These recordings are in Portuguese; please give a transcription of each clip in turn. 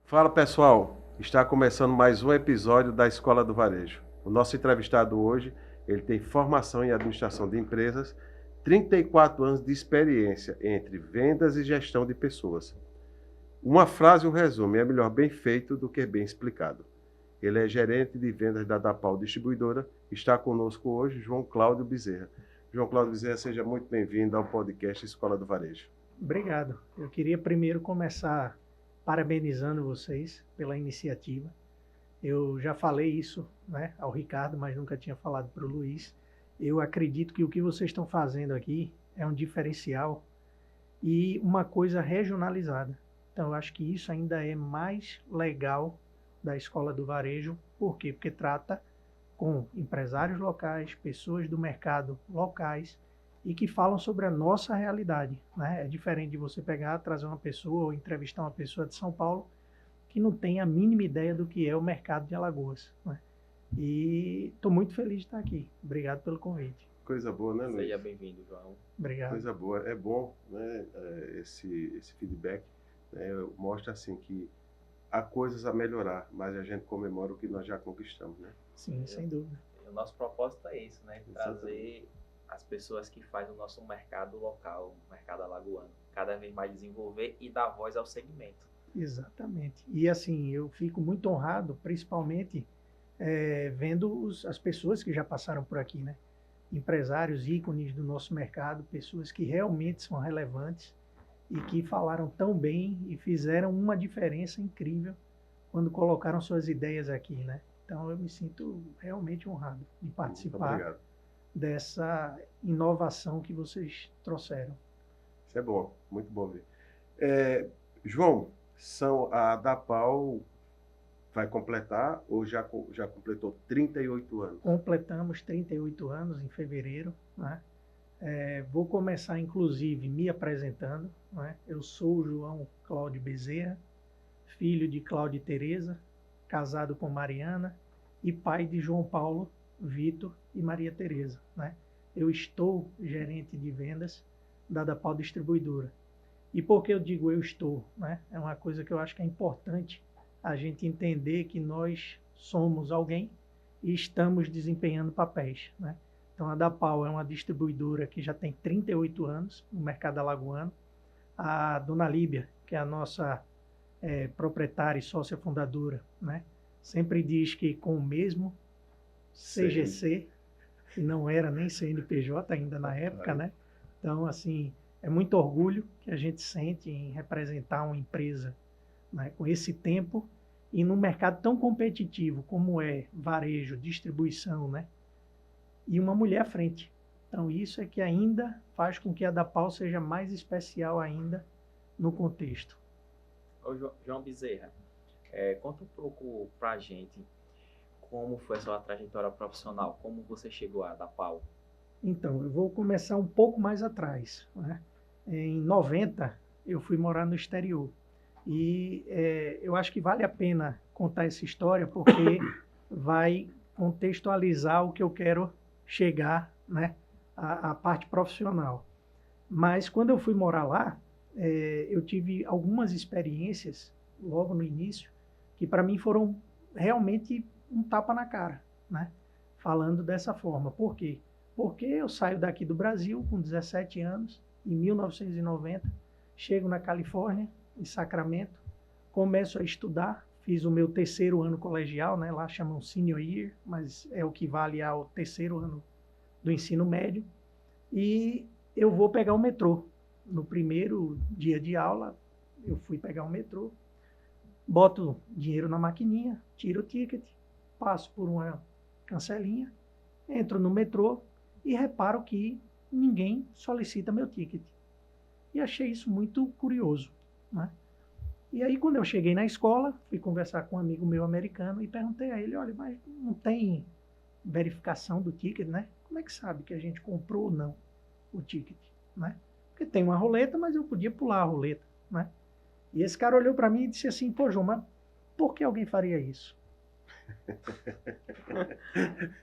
Fala pessoal, está começando mais um episódio da Escola do Varejo. O nosso entrevistado hoje, ele tem formação em administração de empresas, 34 anos de experiência entre vendas e gestão de pessoas. Uma frase o resume, é melhor bem feito do que bem explicado. Ele é gerente de vendas da Dapal Distribuidora, está conosco hoje João Cláudio Bezerra. João Cláudio Bezerra, seja muito bem-vindo ao podcast Escola do Varejo. Obrigado. Eu queria primeiro começar parabenizando vocês pela iniciativa. Eu já falei isso, né, ao Ricardo, mas nunca tinha falado para o Luiz. Eu acredito que o que vocês estão fazendo aqui é um diferencial e uma coisa regionalizada. Então, eu acho que isso ainda é mais legal da Escola do Varejo. Por quê? Porque trata com empresários locais, pessoas do mercado locais e que falam sobre a nossa realidade, né? É diferente de você pegar, trazer uma pessoa ou entrevistar uma pessoa de São Paulo que não tem a mínima ideia do que é o mercado de Alagoas, né? E estou muito feliz de estar aqui. Obrigado pelo convite. Coisa boa, né, Luiz? Seja bem-vindo, João. Obrigado. Coisa boa. É bom, né, esse feedback, né, mostra assim que há coisas a melhorar, mas a gente comemora o que nós já conquistamos, né? Sim, sem dúvida. O nosso propósito é isso, né? Exatamente. Trazer as pessoas que fazem o nosso mercado local, o mercado alagoano, cada vez mais desenvolver e dar voz ao segmento. Exatamente. E assim, eu fico muito honrado, principalmente vendo as pessoas que já passaram por aqui, né? Empresários, ícones do nosso mercado, pessoas que realmente são relevantes e que falaram tão bem e fizeram uma diferença incrível quando colocaram suas ideias aqui, né? Então eu me sinto realmente honrado de Muito participar obrigado. dessa inovação que vocês trouxeram. Isso é bom, muito bom ver. João, a Dapal vai completar ou já completou 38 anos? Completamos 38 anos em fevereiro, né? Vou começar, inclusive, me apresentando, né? Eu sou o João Cláudio Bezerra, filho de Cláudia e Tereza, casado com Mariana e pai de João Paulo, Vitor e Maria Tereza, né? Eu estou gerente de vendas da Dapal Distribuidora. E por que eu digo eu estou, né? É uma coisa que eu acho que é importante a gente entender que nós somos alguém e estamos desempenhando papéis, né? Então, a Dapal é uma distribuidora que já tem 38 anos no mercado alagoano. A Dona Líbia, que é a nossa proprietária e sócia fundadora, né, sempre diz que com o mesmo CGC, que não era nem CNPJ ainda na época, né? Então, assim, é muito orgulho que a gente sente em representar uma empresa, né, com esse tempo e num mercado tão competitivo como é varejo, distribuição, né? E uma mulher à frente. Então, isso é que ainda faz com que a Dapal seja mais especial ainda no contexto. Ô, João Bezerra, conta um pouco pra gente como foi a sua trajetória profissional, como você chegou à Dapal. Então, eu vou começar um pouco mais atrás, né? Em 90, eu fui morar no exterior. E eu acho que vale a pena contar essa história porque vai contextualizar o que eu quero chegar, né, a parte profissional. Mas quando eu fui morar lá, eu tive algumas experiências logo no início que para mim foram realmente um tapa na cara, né? Falando dessa forma. Por quê? Porque eu saio daqui do Brasil com 17 anos, em 1990, chego na Califórnia, em Sacramento, começo a estudar, fiz o meu terceiro ano colegial, né? Lá chamam Senior Year, mas é o que vale ao terceiro ano do ensino médio, e eu vou pegar o metrô. No primeiro dia de aula, eu fui pegar o metrô, boto dinheiro na maquininha, tiro o ticket, passo por uma cancelinha, entro no metrô e reparo que ninguém solicita meu ticket. E achei isso muito curioso, né? E aí, quando eu cheguei na escola, fui conversar com um amigo meu americano e perguntei a ele, olha, mas não tem verificação do ticket, né? Como é que sabe que a gente comprou ou não o ticket, né? Porque tem uma roleta, mas eu podia pular a roleta, né? E esse cara olhou para mim e disse assim, pô, João, mas por que alguém faria isso?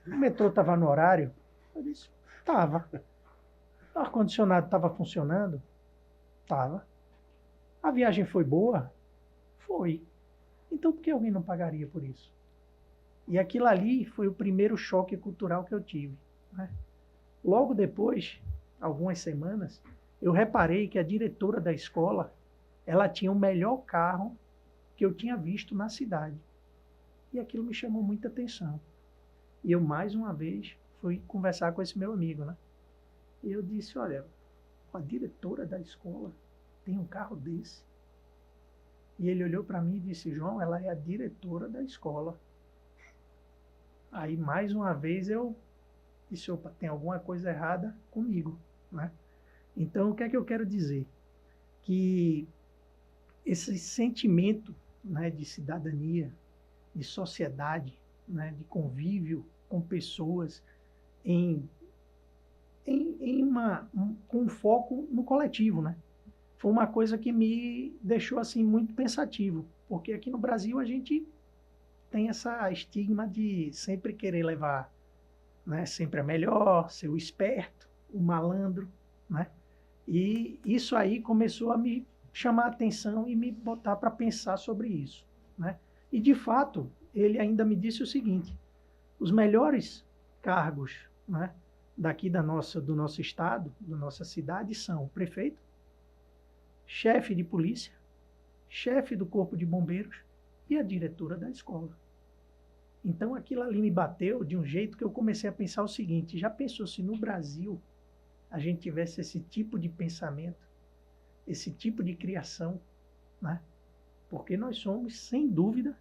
O metrô estava no horário? Eu disse, estava. O ar-condicionado estava funcionando? Estava. A viagem foi boa? Foi. Então, por que alguém não pagaria por isso? E aquilo ali foi o primeiro choque cultural que eu tive, né? Logo depois, algumas semanas, eu reparei que a diretora da escola, ela tinha o melhor carro que eu tinha visto na cidade. E aquilo me chamou muita atenção. E eu, mais uma vez, fui conversar com esse meu amigo, né? E eu disse, olha, a diretora da escola tem um carro desse. E ele olhou para mim e disse, João, ela é a diretora da escola. Aí, mais uma vez, eu disse, opa, tem alguma coisa errada comigo, né? Então, o que é que eu quero dizer? Que esse sentimento, né, de cidadania, de sociedade, né, de convívio com pessoas com foco no coletivo, né? Foi uma coisa que me deixou assim muito pensativo, porque aqui no Brasil a gente tem essa estigma de sempre querer levar, né, sempre a melhor, ser o esperto, o malandro, né? E isso aí começou a me chamar a atenção e me botar para pensar sobre isso, né? E de fato, ele ainda me disse o seguinte: os melhores cargos, né, daqui do nosso estado, da nossa cidade, são o prefeito, chefe de polícia, chefe do corpo de bombeiros e a diretora da escola. Então aquilo ali me bateu de um jeito que eu comecei a pensar o seguinte: já pensou se no Brasil a gente tivesse esse tipo de pensamento, esse tipo de criação, né? Porque nós somos, sem dúvida,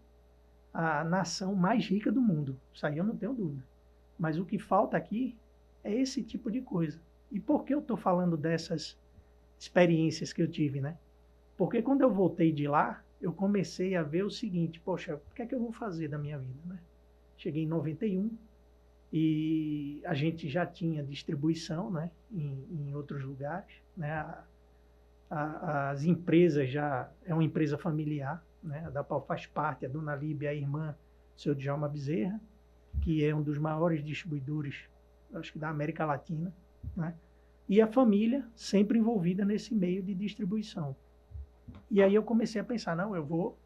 a nação mais rica do mundo. Isso aí eu não tenho dúvida. Mas o que falta aqui é esse tipo de coisa. E por que eu estou falando dessas experiências que eu tive, né? Porque quando eu voltei de lá, eu comecei a ver o seguinte: poxa, o que é que eu vou fazer da minha vida, né? Cheguei em 91 e a gente já tinha distribuição, né, em outros lugares, né? As empresas já é uma empresa familiar, né? A DAPAL faz parte, a dona Líbia, a irmã do seu Djalma Bezerra, que é um dos maiores distribuidores, acho que da América Latina, né? E a família sempre envolvida nesse meio de distribuição. E aí eu comecei a pensar, não, eu vou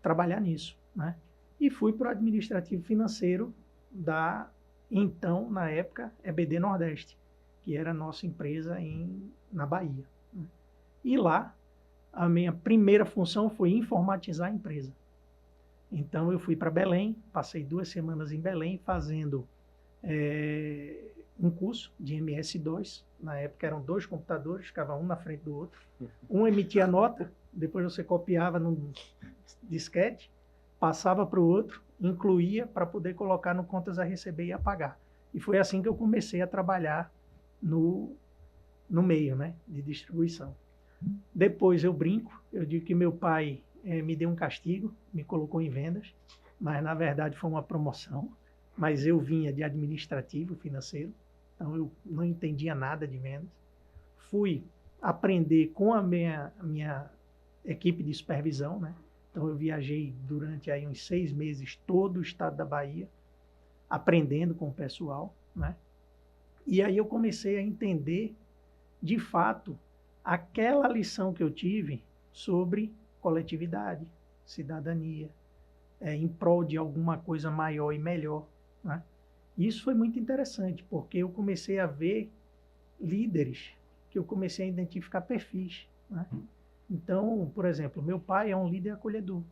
trabalhar nisso, né? E fui para o administrativo financeiro da, então, na época, EBD Nordeste, que era a nossa empresa na Bahia, né? E lá, a minha primeira função foi informatizar a empresa. Então, eu fui para Belém, passei 2 semanas em Belém fazendo um curso de MS-DOS. Na época eram 2 computadores, ficava um na frente do outro. Um emitia nota, depois você copiava num disquete, passava para o outro, incluía para poder colocar no contas a receber e a pagar. E foi assim que eu comecei a trabalhar no meio, né, de distribuição. Depois eu brinco, eu digo que meu pai me deu um castigo, me colocou em vendas, mas na verdade foi uma promoção. Mas eu vinha de administrativo financeiro, então eu não entendia nada de vendas. Fui aprender com a minha equipe de supervisão, né? Então eu viajei durante aí uns 6 meses todo o estado da Bahia, aprendendo com o pessoal, né? E aí eu comecei a entender, de fato, aquela lição que eu tive sobre coletividade, cidadania, em prol de alguma coisa maior e melhor, né? Isso foi muito interessante, porque eu comecei a ver líderes, que eu comecei a identificar perfis, né? Então, por exemplo, meu pai é um líder acolhedor.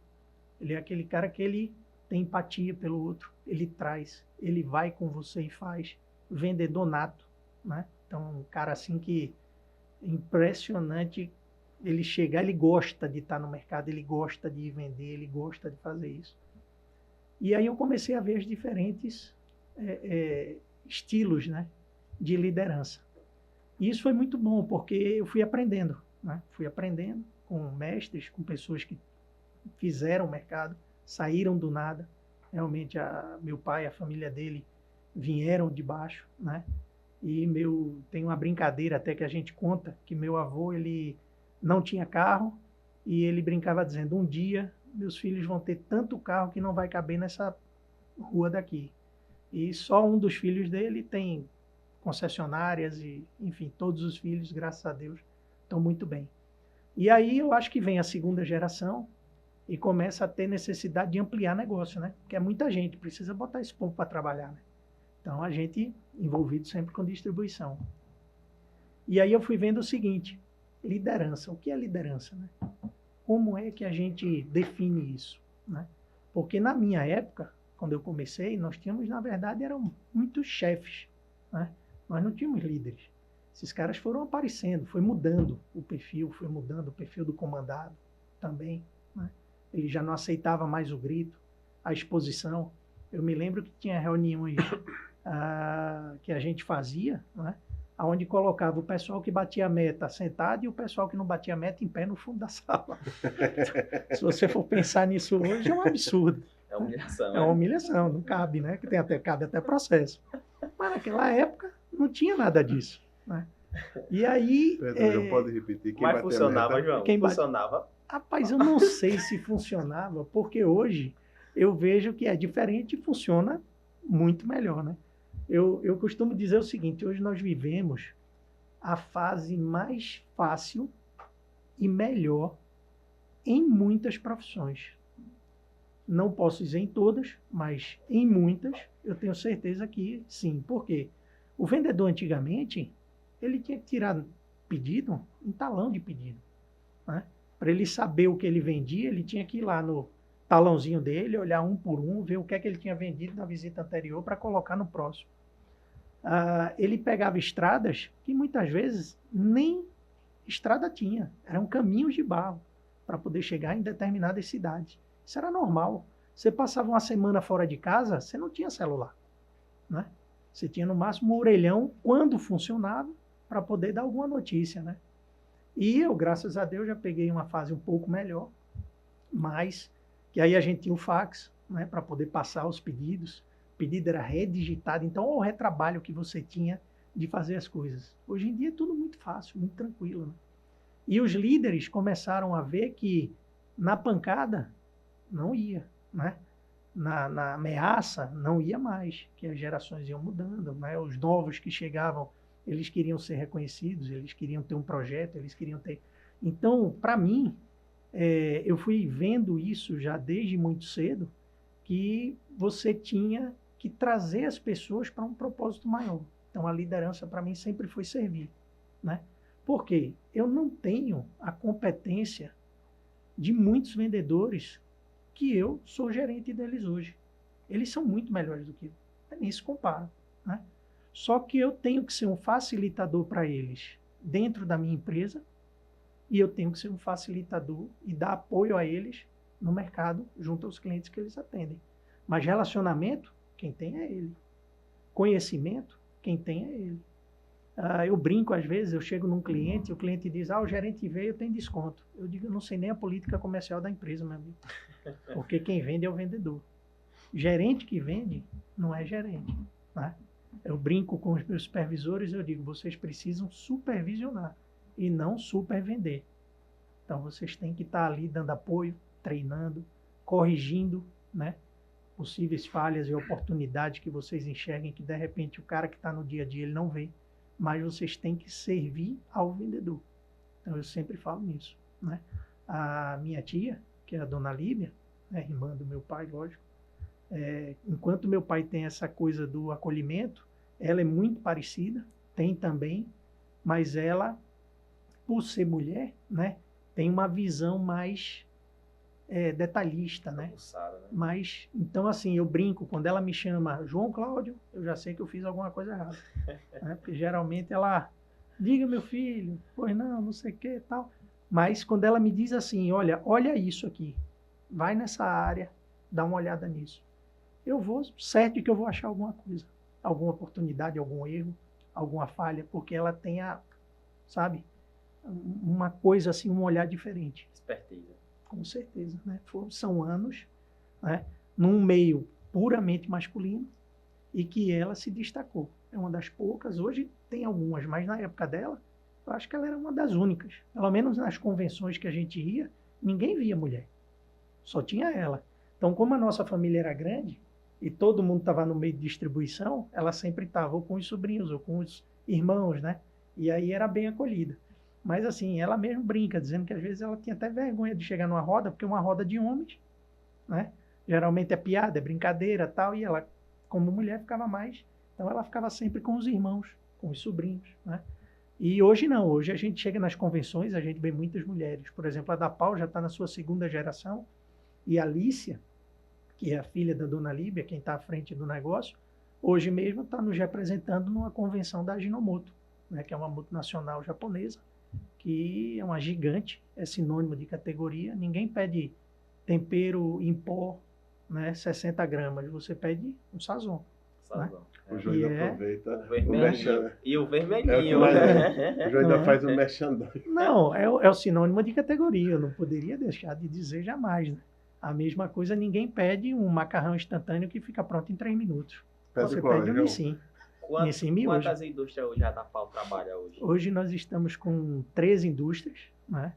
Ele é aquele cara que ele tem empatia pelo outro, ele traz, ele vai com você e faz. Vendedor nato, né? Então, um cara assim que é impressionante, ele chegar, ele gosta de estar no mercado, ele gosta de vender, ele gosta de fazer isso. E aí eu comecei a ver os diferentes estilos, né, de liderança. E isso foi muito bom, porque eu fui aprendendo, né? Fui aprendendo com mestres, com pessoas que fizeram o mercado, saíram do nada. Realmente, meu pai, a família dele, vieram de baixo, né? E tem uma brincadeira até que a gente conta, que meu avô, ele não tinha carro, e ele brincava dizendo, um dia meus filhos vão ter tanto carro que não vai caber nessa rua daqui. E só um dos filhos dele tem concessionárias e, enfim, todos os filhos, graças a Deus, estão muito bem. E aí eu acho que vem a segunda geração, e começa a ter necessidade de ampliar negócio, né? Porque é muita gente, precisa botar esse povo para trabalhar, né? Então, a gente envolvido sempre com distribuição. E aí eu fui vendo o seguinte, liderança. O que é liderança, né? Como é que a gente define isso, né? Porque na minha época, quando eu comecei, nós tínhamos, na verdade, eram muitos chefes, né? Nós não tínhamos líderes. Esses caras foram aparecendo, foi mudando o perfil, foi mudando o perfil do comandado também, né? Ele já não aceitava mais o grito, a exposição. Eu me lembro que tinha reuniões que a gente fazia, né? Onde colocava o pessoal que batia a meta sentado e o pessoal que não batia a meta em pé no fundo da sala. Se você for pensar nisso hoje, é um absurdo. É humilhação. É uma humilhação, não cabe, né? Que cabe até processo. Mas naquela época não tinha nada disso, né? E aí... Pedro, não pode repetir. Quem Mas funcionava, João? Funcionava? Rapaz, eu não sei se funcionava, porque hoje eu vejo que é diferente e funciona muito melhor, né? Eu costumo dizer o seguinte, hoje nós vivemos a fase mais fácil e melhor em muitas profissões. Não posso dizer em todas, mas em muitas eu tenho certeza que sim. Por quê? O vendedor antigamente, ele tinha que tirar pedido, um talão de pedido, né? Para ele saber o que ele vendia, ele tinha que ir lá no talãozinho dele, olhar um por um, ver o que é que ele tinha vendido na visita anterior para colocar no próximo. Ele pegava estradas que muitas vezes nem estrada tinha, eram caminhos de barro para poder chegar em determinadas cidades. Isso era normal. Você passava uma semana fora de casa, você não tinha celular, né? Você tinha no máximo um orelhão quando funcionava para poder dar alguma notícia, né? E eu, graças a Deus, já peguei uma fase um pouco melhor, mas que aí a gente tinha o fax, né, para poder passar os pedidos. O pedido era redigitado, então olha o retrabalho que você tinha de fazer as coisas. Hoje em dia é tudo muito fácil, muito tranquilo, né? E os líderes começaram a ver que na pancada não ia, né? Na ameaça não ia mais, que as gerações iam mudando, né? Os novos que chegavam, eles queriam ser reconhecidos, eles queriam ter um projeto, eles queriam ter... Então, para mim, eu fui vendo isso já desde muito cedo, que você tinha que trazer as pessoas para um propósito maior. Então, a liderança para mim sempre foi servir, né? Por quê? Eu não tenho a competência de muitos vendedores que eu sou gerente deles hoje. Eles são muito melhores do que eu, nem se compara, né? Só que eu tenho que ser um facilitador para eles dentro da minha empresa e eu tenho que ser um facilitador e dar apoio a eles no mercado junto aos clientes que eles atendem. Mas relacionamento, quem tem é ele. Conhecimento, quem tem é ele. Eu brinco às vezes, eu chego num cliente e o cliente diz, o gerente veio, tem desconto. Eu digo, eu não sei nem a política comercial da empresa, meu amigo. Porque quem vende é o vendedor. Gerente que vende não é gerente, né? Eu brinco com os meus supervisores, eu digo, vocês precisam supervisionar e não supervender. Então, vocês têm que estar ali dando apoio, treinando, corrigindo, né, possíveis falhas e oportunidades que vocês enxerguem que, de repente, o cara que está no dia a dia, ele não vê. Mas vocês têm que servir ao vendedor. Então, eu sempre falo nisso, né? A minha tia, que é a dona Líbia, né, irmã do meu pai, lógico, enquanto meu pai tem essa coisa do acolhimento, ela é muito parecida, tem também, mas ela, por ser mulher, né, tem uma visão mais detalhista, né? Pulsada, né? Mas, então assim, eu brinco, quando ela me chama João Cláudio, eu já sei que eu fiz alguma coisa errada. Né? Porque geralmente ela, diga meu filho, pois não, não sei o que e tal. Mas quando ela me diz assim, olha isso aqui, vai nessa área, dá uma olhada nisso. Eu vou, certo que eu vou achar alguma coisa, alguma oportunidade, algum erro, alguma falha, porque ela tem sabe, uma coisa assim, um olhar diferente. Expertise. Com certeza, né? São anos, né, num meio puramente masculino e que ela se destacou. É uma das poucas, hoje tem algumas, mas na época dela, eu acho que ela era uma das únicas. Pelo menos nas convenções que a gente ia, ninguém via mulher. Só tinha ela. Então, como a nossa família era grande e todo mundo estava no meio de distribuição, ela sempre estava ou com os sobrinhos ou com os irmãos, né? E aí era bem acolhida. Mas assim, ela mesmo brinca, dizendo que às vezes ela tinha até vergonha de chegar numa roda, porque uma roda de homens, né? Geralmente é piada, é brincadeira, tal, e ela, como mulher, ficava mais. Então ela ficava sempre com os irmãos, com os sobrinhos, né? E hoje não, hoje a gente chega nas convenções, a gente vê muitas mulheres. Por exemplo, a da Pau já está na sua segunda geração, e a Alicia, que é a filha da dona Líbia, quem está à frente do negócio, hoje mesmo está nos representando numa convenção da Ajinomoto, né, que é uma multinacional japonesa, que é uma gigante, é sinônimo de categoria. Ninguém pede tempero em pó, né, 60 gramas, você pede um sazon. Né? O Júnior E aproveita o vermelhinho e o vermelhinho. O Júnior ainda faz o merchandising. Não, é o sinônimo de categoria, eu não poderia deixar de dizer jamais. Né? A mesma coisa, ninguém pede um macarrão instantâneo que fica pronto em 3 minutos. Você pede um Nissin. Quantas indústrias hoje a da Pau trabalha hoje? Hoje nós estamos com 3 indústrias, né?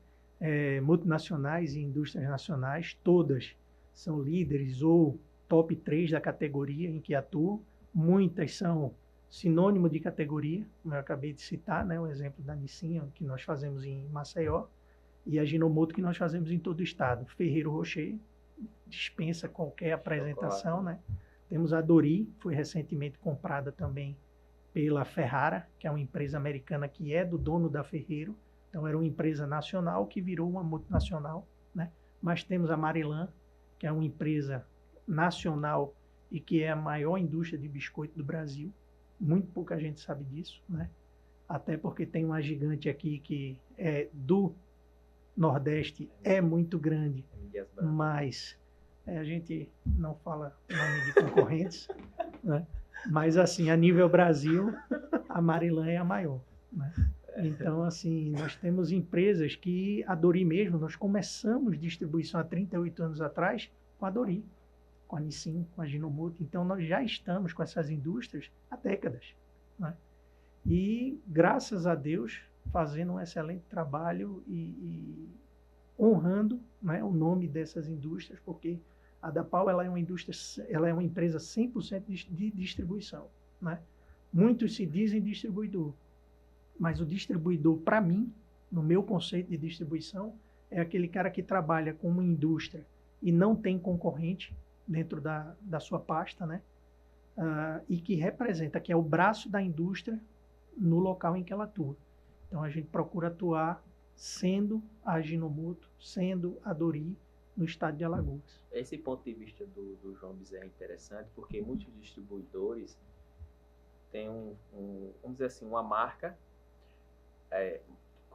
Multinacionais e indústrias nacionais, todas são líderes ou top 3 da categoria em que atuam. Muitas são sinônimo de categoria, como eu acabei de citar, né? O exemplo da Nissin, que nós fazemos em Maceió, e a Ajinomoto, que nós fazemos em todo o estado. Ferreiro Rocher dispensa qualquer apresentação, né? Temos a Dori, foi recentemente comprada também pela Ferrara, que é uma empresa americana que é do dono da Ferreiro. Então era uma empresa nacional que virou uma multinacional, né? Mas temos a Marilan, que é uma empresa nacional e que é a maior indústria de biscoito do Brasil. Muito pouca gente sabe disso, né? Até porque tem uma gigante aqui que é do Nordeste, é muito grande, mas a gente não fala nome de concorrentes, né? Mas assim, a nível Brasil, a Marilan é a maior, né? Então, assim, nós temos empresas que, a Dori mesmo, nós começamos distribuição há 38 anos atrás com a Dori, com a Nissin, com a Ajinomoto. Então, nós já estamos com essas indústrias há décadas, né? E, graças a Deus, fazendo um excelente trabalho e honrando, né, o nome dessas indústrias, porque a da Pau, ela é uma indústria, ela é uma empresa 100% de distribuição, né? Muitos se dizem distribuidor, mas o distribuidor, para mim, no meu conceito de distribuição, é aquele cara que trabalha com uma indústria e não tem concorrente dentro da sua pasta, né? E que representa, que é o braço da indústria no local em que ela atua. Então, a gente procura atuar sendo a Ajinomoto, sendo a Dori, no estado de Alagoas. Esse ponto de vista do João Bezerra é interessante, porque muitos distribuidores têm vamos dizer assim, uma marca,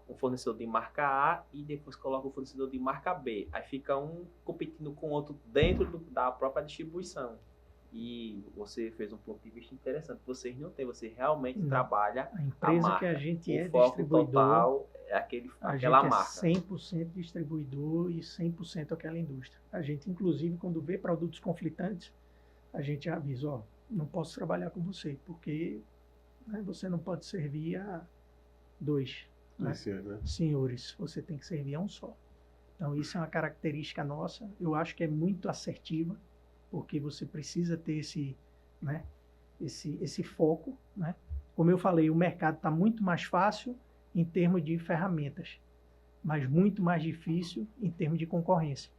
um fornecedor de marca A e depois coloca o fornecedor de marca B. Aí fica um competindo com o outro dentro da própria distribuição. E você fez um ponto de vista interessante. Vocês não têm, você realmente trabalha a empresa marca. Que a gente o foco distribuidor. Total é aquela marca. A gente é 100% distribuidor e 100% aquela indústria. A gente, inclusive, quando vê produtos conflitantes, a gente avisa, ó, não posso trabalhar com você, porque, né, você não pode servir a 2, né, senhores, você tem que servir a um só. Então, isso é uma característica nossa, eu acho que é muito assertiva, porque você precisa ter esse, né, esse foco, né? Como eu falei, o mercado está muito mais fácil em termos de ferramentas, mas muito mais difícil em termos de concorrência.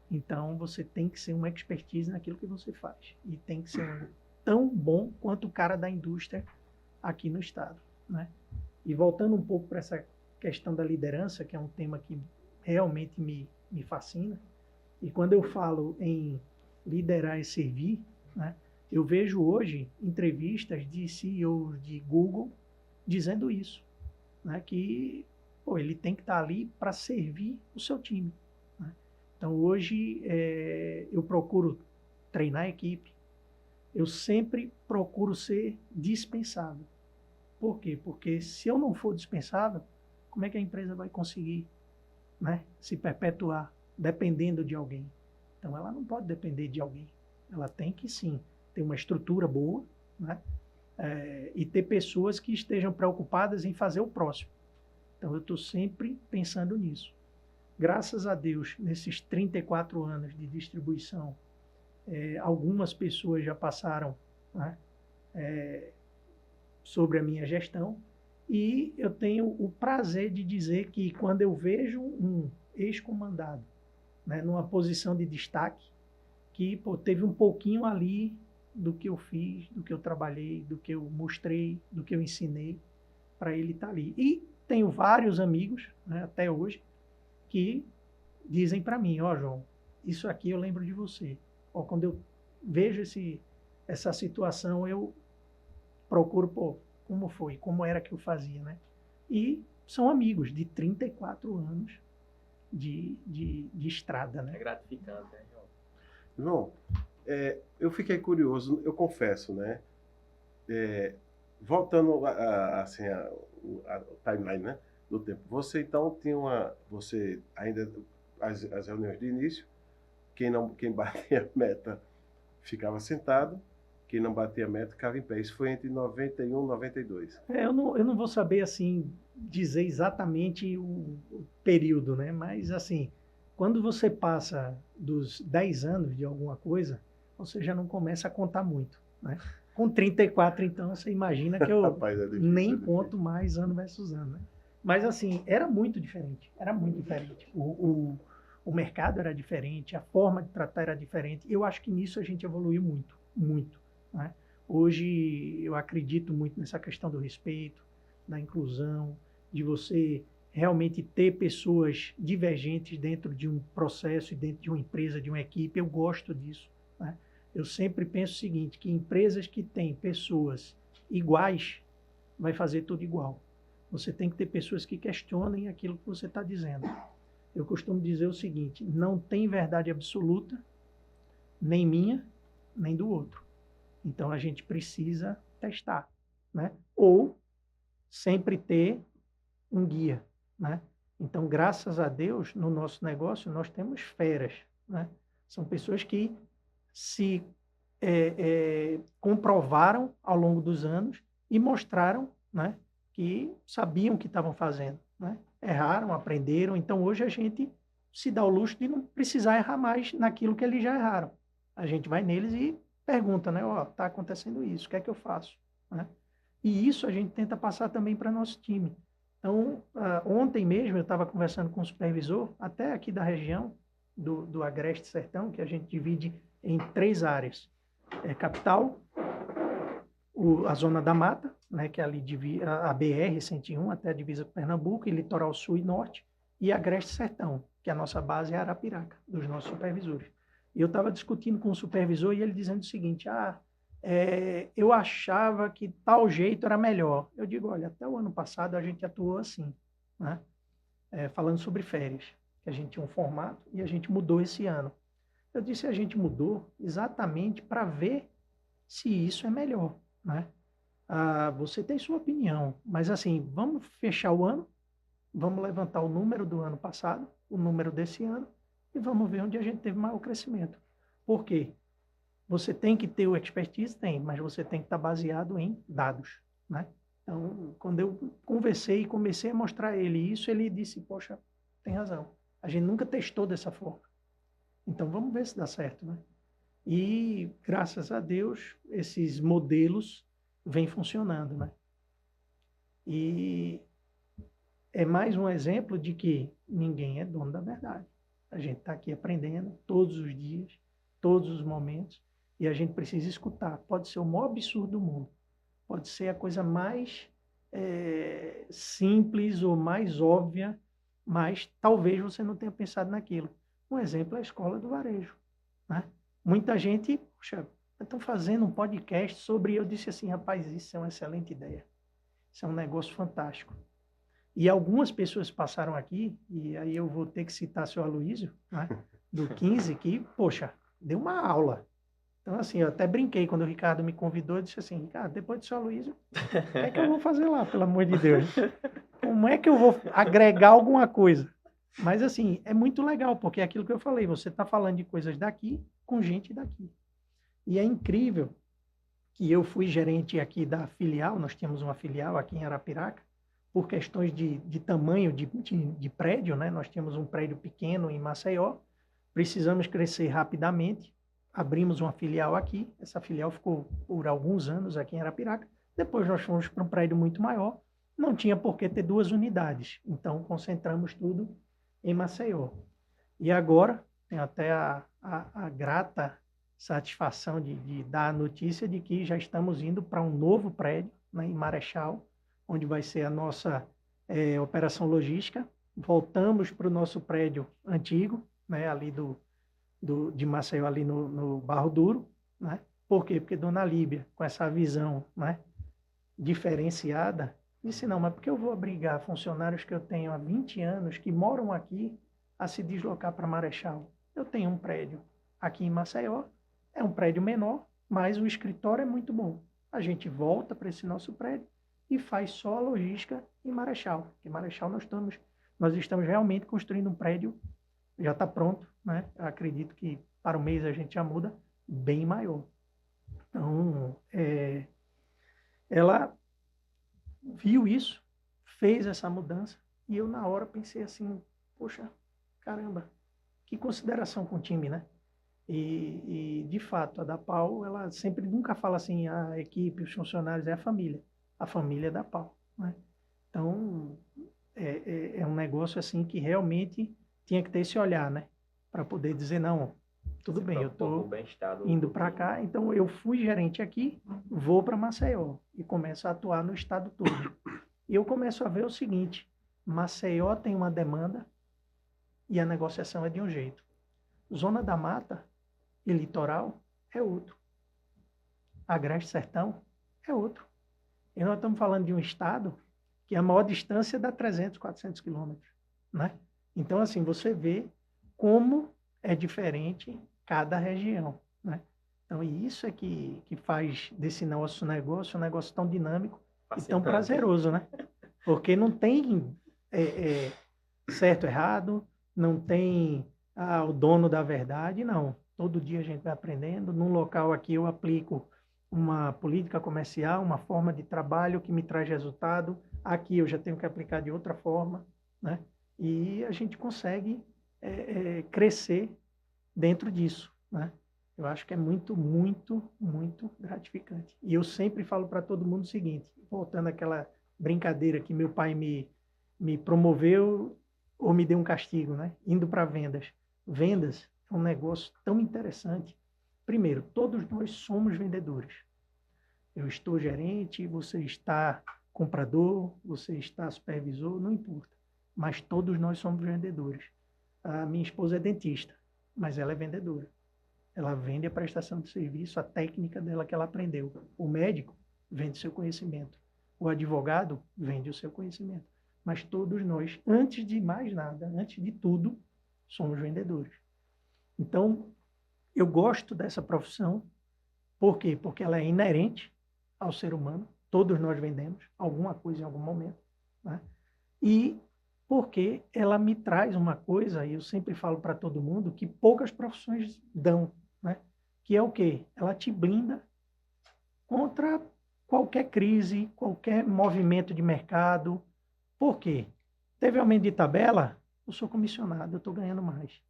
Então, você tem que ser uma expertise naquilo que você faz. E tem que ser tão bom quanto o cara da indústria aqui no estado, né? E voltando um pouco para essa questão da liderança, que é um tema que realmente me fascina, e quando eu falo em liderar e servir, né, eu vejo hoje entrevistas de CEOs de Google dizendo isso, né, que ele tem que estar ali para servir o seu time, né? Então hoje eu procuro treinar a equipe, eu sempre procuro ser dispensável. Por quê? Porque se eu não for dispensável, como é que a empresa vai conseguir, né, se perpetuar dependendo de alguém? Então, ela não pode depender de alguém. Ela tem que, sim, ter uma estrutura boa, né? E ter pessoas que estejam preocupadas em fazer o próximo. Então, eu estou sempre pensando nisso. Graças a Deus, nesses 34 anos de distribuição, algumas pessoas já passaram, né, sobre a minha gestão, E eu tenho o prazer de dizer que quando eu vejo um ex-comandado, né, numa posição de destaque, que pô, teve um pouquinho ali do que eu fiz, do que eu trabalhei, do que eu mostrei, do que eu ensinei, para ele estar ali. E tenho vários amigos, né, até hoje, que dizem para mim, ó, João, isso aqui eu lembro de você. Ó, quando eu vejo essa situação, eu procuro, pô, como foi, como era que eu fazia, né? E são amigos de 34 anos de estrada, né? É gratificante, né, João? João, eu fiquei curioso, eu confesso, né? Voltando assim, a timeline, né? Do tempo. Você então você ainda, as reuniões de início, quem batia a meta ficava sentado, quem não batia a meta ficava em pé. Isso foi entre 91 e 92. Eu não vou saber, assim, dizer exatamente o período, né? Mas, assim, quando você passa dos 10 anos de alguma coisa, você já não começa a contar muito, né? Com 34, então, você imagina que eu Rapaz, é difícil, nem é difícil. conto mais ano versus ano, né? Mas, assim, era muito diferente. Era muito diferente. O mercado era diferente, a forma de tratar era diferente. Eu acho que nisso a gente evoluiu muito, muito, né? Hoje eu acredito muito nessa questão do respeito, da inclusão, de você realmente ter pessoas divergentes dentro de um processo, dentro de uma empresa, de uma equipe. Eu gosto disso, né? Eu sempre penso o seguinte, que empresas que têm pessoas iguais, vai fazer tudo igual. Você tem que ter pessoas que questionem aquilo que você está dizendo. Eu costumo dizer o seguinte, não tem verdade absoluta, nem minha, nem do outro. Então, a gente precisa testar, né? Ou sempre ter um guia, né? Então, graças a Deus, no nosso negócio, nós temos feras, né? São pessoas que se comprovaram ao longo dos anos e mostraram, né, que sabiam o que estavam fazendo, né? Erraram, aprenderam. Então, hoje a gente se dá o luxo de não precisar errar mais naquilo que eles já erraram. A gente vai neles e pergunta, né? Ó, tá acontecendo isso, o que é que eu faço? Né? E isso a gente tenta passar também para nosso time. Então, ontem mesmo eu estava conversando com o supervisor, até aqui da região, do Agreste Sertão, que a gente divide em 3 áreas. Capital, a Zona da Mata, né, que é ali a BR-101 até a divisa com Pernambuco, e Litoral Sul e Norte, e Agreste Sertão, que a nossa base é Arapiraca, dos nossos supervisores. E eu estava discutindo com o supervisor e ele dizendo o seguinte, eu achava que tal jeito era melhor. Eu digo, olha, até o ano passado a gente atuou assim, né? Falando sobre férias, que a gente tinha um formato e a gente mudou esse ano. Eu disse, a gente mudou exatamente para ver se isso é melhor, né? Você tem sua opinião, mas assim, vamos fechar o ano, vamos levantar o número do ano passado, o número desse ano, e vamos ver onde a gente teve maior crescimento. Por quê? Você tem que ter o expertise? Tem, mas você tem que estar baseado em dados, né? Então, quando eu conversei e comecei a mostrar a ele isso, ele disse, poxa, tem razão. A gente nunca testou dessa forma. Então, vamos ver se dá certo, né? E, graças a Deus, esses modelos vêm funcionando, né? E é mais um exemplo de que ninguém é dono da verdade. A gente está aqui aprendendo todos os dias, todos os momentos, e a gente precisa escutar. Pode ser o maior absurdo do mundo, pode ser a coisa mais simples ou mais óbvia, mas talvez você não tenha pensado naquilo. Um exemplo é a escola do varejo, né? Muita gente, poxa, estão fazendo um podcast sobre... Eu disse assim, rapaz, isso é uma excelente ideia. Isso é um negócio fantástico. E algumas pessoas passaram aqui, e aí eu vou ter que citar seu Aloysio, né, do 15, que, poxa, deu uma aula. Então, assim, eu até brinquei quando o Ricardo me convidou, eu disse assim, Ricardo, depois do seu Aloysio, o que é que eu vou fazer lá, pelo amor de Deus? Como é que eu vou agregar alguma coisa? Mas, assim, é muito legal, porque é aquilo que eu falei, você está falando de coisas daqui com gente daqui. E é incrível que eu fui gerente aqui da filial, nós tínhamos uma filial aqui em Arapiraca, por questões de tamanho de prédio, né? Nós tínhamos um prédio pequeno em Maceió, precisamos crescer rapidamente, abrimos uma filial aqui, essa filial ficou por alguns anos aqui em Arapiraca, depois nós fomos para um prédio muito maior, não tinha por que ter 2 unidades. Então, concentramos tudo em Maceió. E agora, tenho até a grata satisfação de dar a notícia de que já estamos indo para um novo prédio, né, em Marechal, onde vai ser a nossa operação logística. Voltamos para o nosso prédio antigo, né, ali de Maceió, ali no Barro Duro. Né? Por quê? Porque Dona Líbia, com essa visão, né, diferenciada, disse, não, mas por que eu vou obrigar funcionários que eu tenho há 20 anos, que moram aqui, a se deslocar para Marechal? Eu tenho um prédio aqui em Maceió, é um prédio menor, mas o escritório é muito bom. A gente volta para esse nosso prédio e faz só a logística em Marechal. Em Marechal nós estamos realmente construindo um prédio, já está pronto, né? Eu acredito que para o mês a gente já muda, bem maior. Então, ela viu isso, fez essa mudança, e eu na hora pensei assim, poxa, caramba, que consideração com o time, né? E de fato, a da Pau, ela sempre, nunca fala assim, a equipe, os funcionários, é a família da Pau, né? Então, é um negócio assim que realmente tinha que ter esse olhar, né? Para poder dizer, não, tudo bem, eu estou indo para cá, então eu fui gerente aqui, vou para Maceió e começo a atuar no estado todo. E eu começo a ver o seguinte, Maceió tem uma demanda e a negociação é de um jeito. Zona da Mata e Litoral é outro. Agreste Sertão é outro. E nós estamos falando de um estado que a maior distância dá 300, 400 quilômetros, né? Então, assim, você vê como é diferente cada região, né? Então, isso é que faz desse nosso negócio um negócio tão dinâmico e tão prazeroso, né? Porque não tem certo, errado, não tem o dono da verdade, não. Todo dia a gente vai aprendendo. Num local aqui eu aplico uma política comercial, uma forma de trabalho que me traz resultado. Aqui eu já tenho que aplicar de outra forma, né? E a gente consegue crescer dentro disso, né? Eu acho que é muito, muito, muito gratificante. E eu sempre falo para todo mundo o seguinte, voltando àquela brincadeira que meu pai me promoveu ou me deu um castigo, né? Indo para vendas. Vendas é um negócio tão interessante. Primeiro, todos nós somos vendedores. Eu estou gerente, você está comprador, você está supervisor, não importa. Mas todos nós somos vendedores. A minha esposa é dentista, mas ela é vendedora. Ela vende a prestação de serviço, a técnica dela que ela aprendeu. O médico vende seu conhecimento. O advogado vende o seu conhecimento. Mas todos nós, antes de mais nada, antes de tudo, somos vendedores. Então, eu gosto dessa profissão. Por quê? Porque ela é inerente ao ser humano. Todos nós vendemos alguma coisa em algum momento, né? E porque ela me traz uma coisa, e eu sempre falo para todo mundo, que poucas profissões dão, né? Que é o quê? Ela te blinda contra qualquer crise, qualquer movimento de mercado. Por quê? Teve aumento de tabela, eu sou comissionado, eu estou ganhando mais.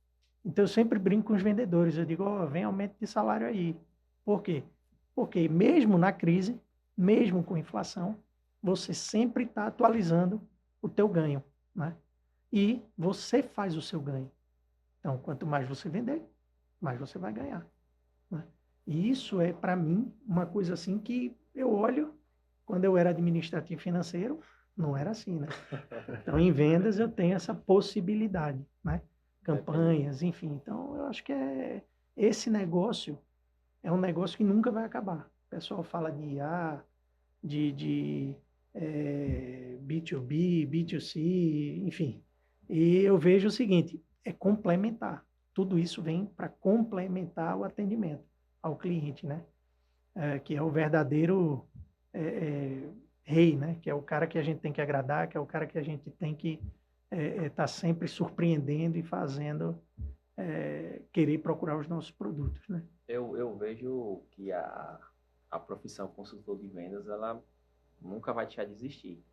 Então, eu sempre brinco com os vendedores, eu digo, vem aumento de salário aí. Por quê? Porque mesmo na crise, mesmo com inflação, você sempre está atualizando o teu ganho, né? E você faz o seu ganho. Então, quanto mais você vender, mais você vai ganhar, né? E isso é, para mim, uma coisa assim que eu olho, quando eu era administrativo financeiro, não era assim, né? Então, em vendas, eu tenho essa possibilidade, né? Campanhas, enfim. Então, eu acho que esse negócio é um negócio que nunca vai acabar. O pessoal fala de IA, de B2B, B2C, enfim. E eu vejo o seguinte, é complementar. Tudo isso vem para complementar o atendimento ao cliente, né? Que é o verdadeiro rei, né? Que é o cara que a gente tem que agradar, que é o cara que a gente tem que estar sempre surpreendendo e fazendo querer procurar os nossos produtos, né? Eu vejo que a profissão consultor de vendas, ela nunca vai deixar de existir.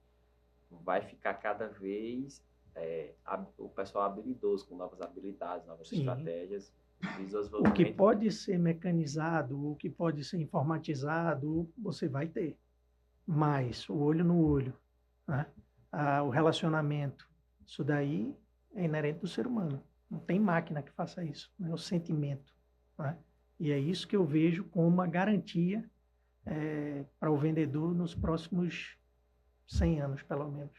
Vai ficar cada vez o pessoal habilidoso, com novas habilidades, novas estratégias. O que pode ser mecanizado, o que pode ser informatizado, você vai ter. Mas o olho no olho, né? O relacionamento, isso daí é inerente do ser humano. Não tem máquina que faça isso, é o sentimento, né? E é isso que eu vejo como uma garantia para o vendedor nos próximos 100 anos, pelo menos.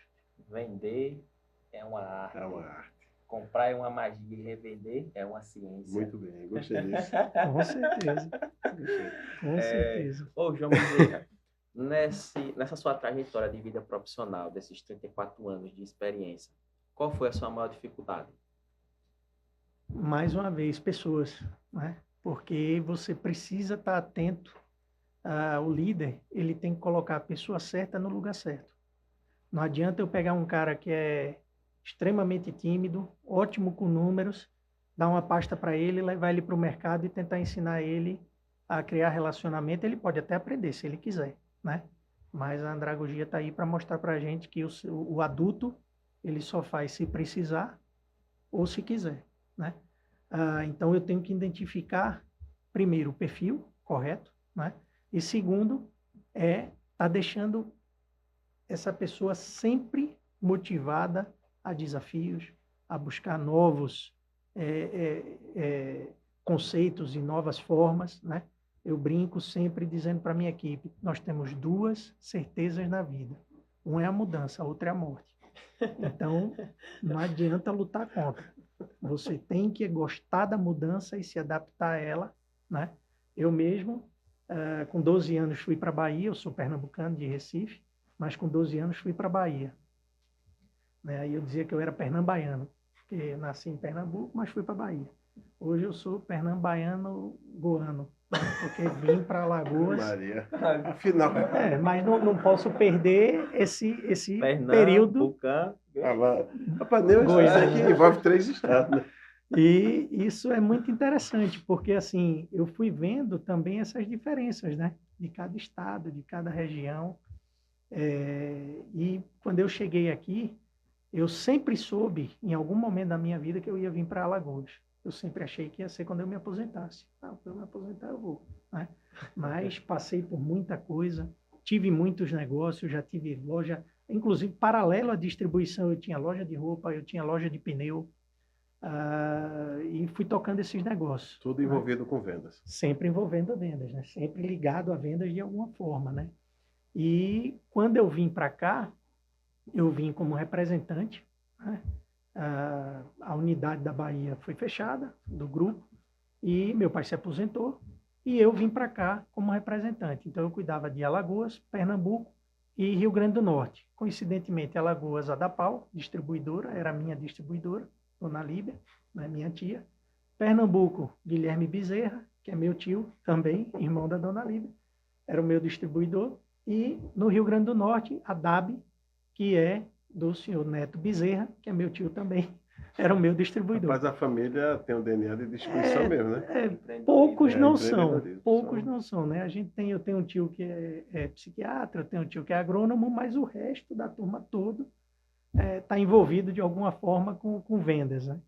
Vender é uma arte. É uma arte. Comprar é uma magia e revender é uma ciência. Muito bem, gostei disso. Com certeza. Com certeza. Ô, João Bezerra, nessa sua trajetória de vida profissional, desses 34 anos de experiência, qual foi a sua maior dificuldade? Mais uma vez, pessoas, né? Porque você precisa estar atento. O líder, ele tem que colocar a pessoa certa no lugar certo. Não adianta eu pegar um cara que é extremamente tímido, ótimo com números, dar uma pasta para ele, levar ele para o mercado e tentar ensinar ele a criar relacionamento. Ele pode até aprender, se ele quiser, né? Mas a andragogia está aí para mostrar para a gente que o adulto, ele só faz se precisar ou se quiser, né? Então, eu tenho que identificar, primeiro, o perfil correto, né? E segundo, tá deixando essa pessoa sempre motivada a desafios, a buscar novos conceitos e novas formas, né? Eu brinco sempre dizendo para a minha equipe, nós temos 2 certezas na vida. Uma é a mudança, a outra é a morte. Então, não adianta lutar contra. Você tem que gostar da mudança e se adaptar a ela, né? Eu mesmo, com 12 anos, fui para a Bahia. Eu sou pernambucano de Recife, mas com 12 anos fui para a Bahia. Né? Aí eu dizia que eu era pernambaiano, porque nasci em Pernambuco, mas fui para a Bahia. Hoje eu sou pernambaiano-goano, né? Porque vim para Alagoas. Maria. Afinal. Mas não posso perder esse período. Rapaz, nem eu sei que envolve 3 estados, né? E isso é muito interessante, porque assim, eu fui vendo também essas diferenças, né? De cada estado, de cada região. E quando eu cheguei aqui, eu sempre soube, em algum momento da minha vida, que eu ia vir para Alagoas. Eu sempre achei que ia ser quando eu me aposentasse. Quando eu me aposentar, eu vou, né? Mas passei por muita coisa, tive muitos negócios, já tive loja, inclusive paralelo à distribuição, eu tinha loja de roupa, eu tinha loja de pneu, e fui tocando esses negócios. Tudo envolvido com vendas. Sempre envolvendo vendas, né? Sempre ligado a vendas de alguma forma, né? E quando eu vim para cá, eu vim como representante, né? A unidade da Bahia foi fechada, do grupo, e meu pai se aposentou, e eu vim para cá como representante. Então, eu cuidava de Alagoas, Pernambuco e Rio Grande do Norte. Coincidentemente, Alagoas, a da Pau, distribuidora, era a minha distribuidora, Dona Líbia, né, minha tia. Pernambuco, Guilherme Bezerra, que é meu tio também, irmão da Dona Líbia, era o meu distribuidor. E no Rio Grande do Norte, a DAB, que é do senhor Neto Bezerra, que é meu tio também, era o meu distribuidor. Mas a família tem um DNA de distribuição mesmo, né? Poucos não são, né? Eu tenho um tio que é psiquiatra, eu tenho um tio que é agrônomo, mas o resto da turma todo está envolvido de alguma forma com vendas, né?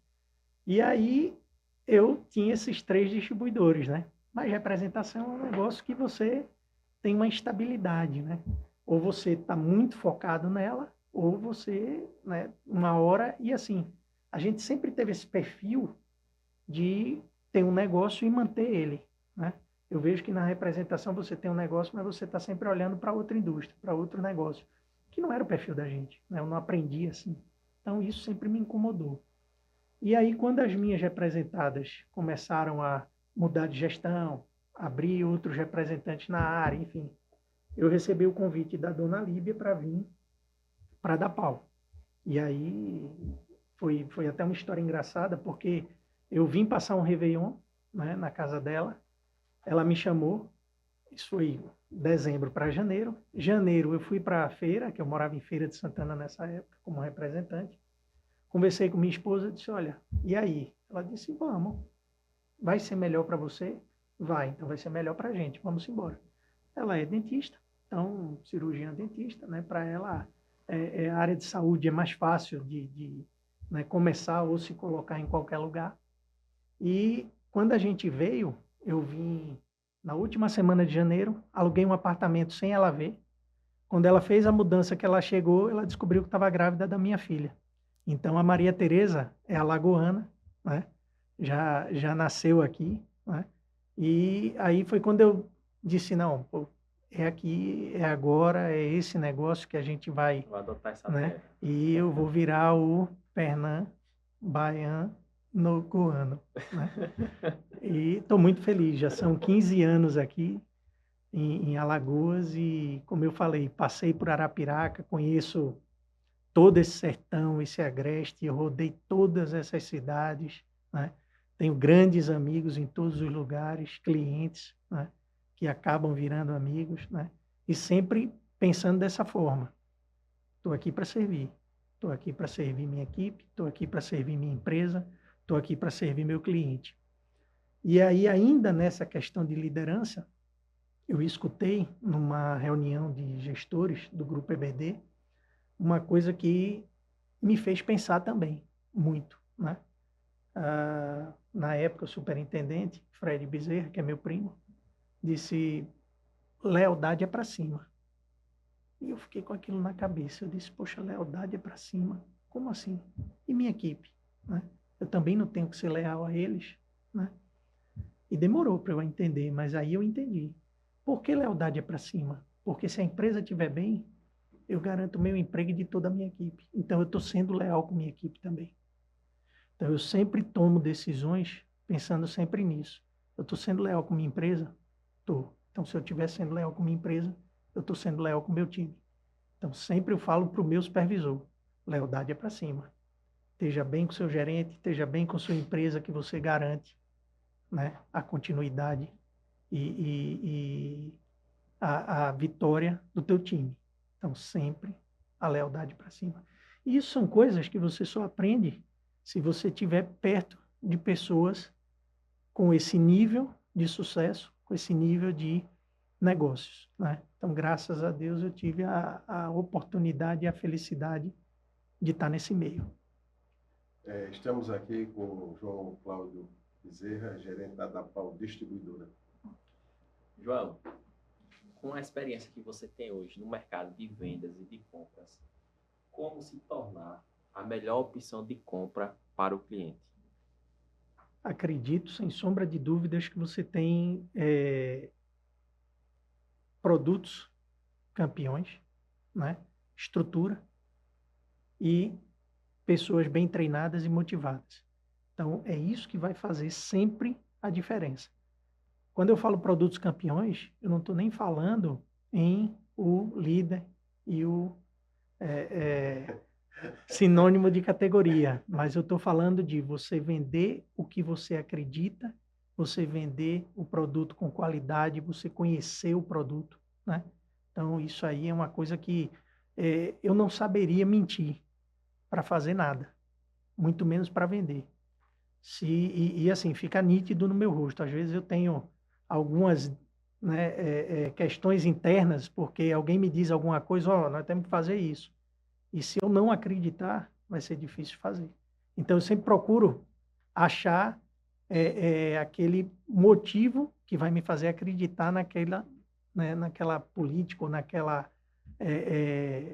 E aí eu tinha esses 3 distribuidores, né? Mas representação é um negócio que você tem uma instabilidade, né? Ou você está muito focado nela, ou você, né, uma hora, e assim, a gente sempre teve esse perfil de ter um negócio e manter ele, né? Eu vejo que na representação você tem um negócio, mas você está sempre olhando para outra indústria, para outro negócio, que não era o perfil da gente, né? Eu não aprendi assim. Então, isso sempre me incomodou. E aí, quando as minhas representadas começaram a mudar de gestão, abrir outros representantes na área, enfim, eu recebi o convite da Dona Líbia para vir para dar pau. E aí foi até uma história engraçada, porque eu vim passar um Réveillon, né, na casa dela, ela me chamou, isso foi dezembro para janeiro. Janeiro eu fui para a feira, que eu morava em Feira de Santana nessa época, como representante. Conversei com minha esposa, disse, olha, e aí? Ela disse, vamos, vai ser melhor para você? Vai, então vai ser melhor para a gente, vamos embora. Ela é dentista, então cirurgiã dentista, né? Para ela a área de saúde é mais fácil de né, começar ou se colocar em qualquer lugar. E quando a gente veio, eu vim na última semana de janeiro, aluguei um apartamento sem ela ver, Quando ela fez a mudança que ela chegou, ela descobriu que estava grávida da minha filha. Então, a Maria Tereza é alagoana, né? Já nasceu aqui, né? E aí foi quando eu disse, não, pô, é aqui, é agora, é esse negócio que a gente vai, Vou adotar essa né? terra. E eu vou virar o Pernambuano Goano, né? E estou muito feliz, já são 15 anos aqui em Alagoas e, como eu falei, passei por Arapiraca, conheço todo esse sertão, esse agreste, eu rodei todas essas cidades, né? Tenho grandes amigos em todos os lugares, clientes, né? Que acabam virando amigos, né? E sempre pensando dessa forma. Estou aqui para servir. Estou aqui para servir minha equipe, estou aqui para servir minha empresa, estou aqui para servir meu cliente. E aí, ainda nessa questão de liderança, eu escutei numa reunião de gestores do Grupo EBD uma coisa que me fez pensar também, muito, né? Na época, o superintendente, Fred Bezerra, que é meu primo, disse, lealdade é para cima. E eu fiquei com aquilo na cabeça. Eu disse, poxa, lealdade é para cima. Como assim? E minha equipe, né? Eu também não tenho que ser leal a eles, né? E demorou para eu entender, mas aí eu entendi. Por que lealdade é para cima? Porque se a empresa estiver bem, eu garanto o meu emprego e de toda a minha equipe. Então, eu estou sendo leal com minha equipe também. Então, eu sempre tomo decisões pensando sempre nisso. Eu estou sendo leal com minha empresa? Estou. Então, se eu estiver sendo leal com minha empresa, eu estou sendo leal com o meu time. Então, sempre eu falo para o meu supervisor, lealdade é para cima. Esteja bem com o seu gerente, esteja bem com a sua empresa, que você garante, né, a continuidade e a vitória do teu time. Então, sempre a lealdade para cima. E isso são coisas que você só aprende se você estiver perto de pessoas com esse nível de sucesso, com esse nível de negócios, né? Então, graças a Deus, eu tive a oportunidade e a felicidade de estar nesse meio. Estamos aqui com o João Cláudio Bezerra, gerente da Dapal Distribuidora. João, com a experiência que você tem hoje no mercado de vendas e de compras, como se tornar a melhor opção de compra para o cliente? Acredito, sem sombra de dúvidas, que você tem produtos campeões, né? Estrutura e pessoas bem treinadas e motivadas. Então, é isso que vai fazer sempre a diferença. Quando eu falo produtos campeões, eu não estou nem falando em o líder e o sinônimo de categoria, mas eu estou falando de você vender o que você acredita, você vender o produto com qualidade, você conhecer o produto, né? Então, isso aí é uma coisa que eu não saberia mentir para fazer nada, muito menos para vender. E assim, fica nítido no meu rosto. Às vezes eu tenho algumas, né, questões internas, porque alguém me diz alguma coisa, ó, nós temos que fazer isso. E se eu não acreditar, vai ser difícil fazer. Então, eu sempre procuro achar aquele motivo que vai me fazer acreditar naquela, né, naquela política ou naquela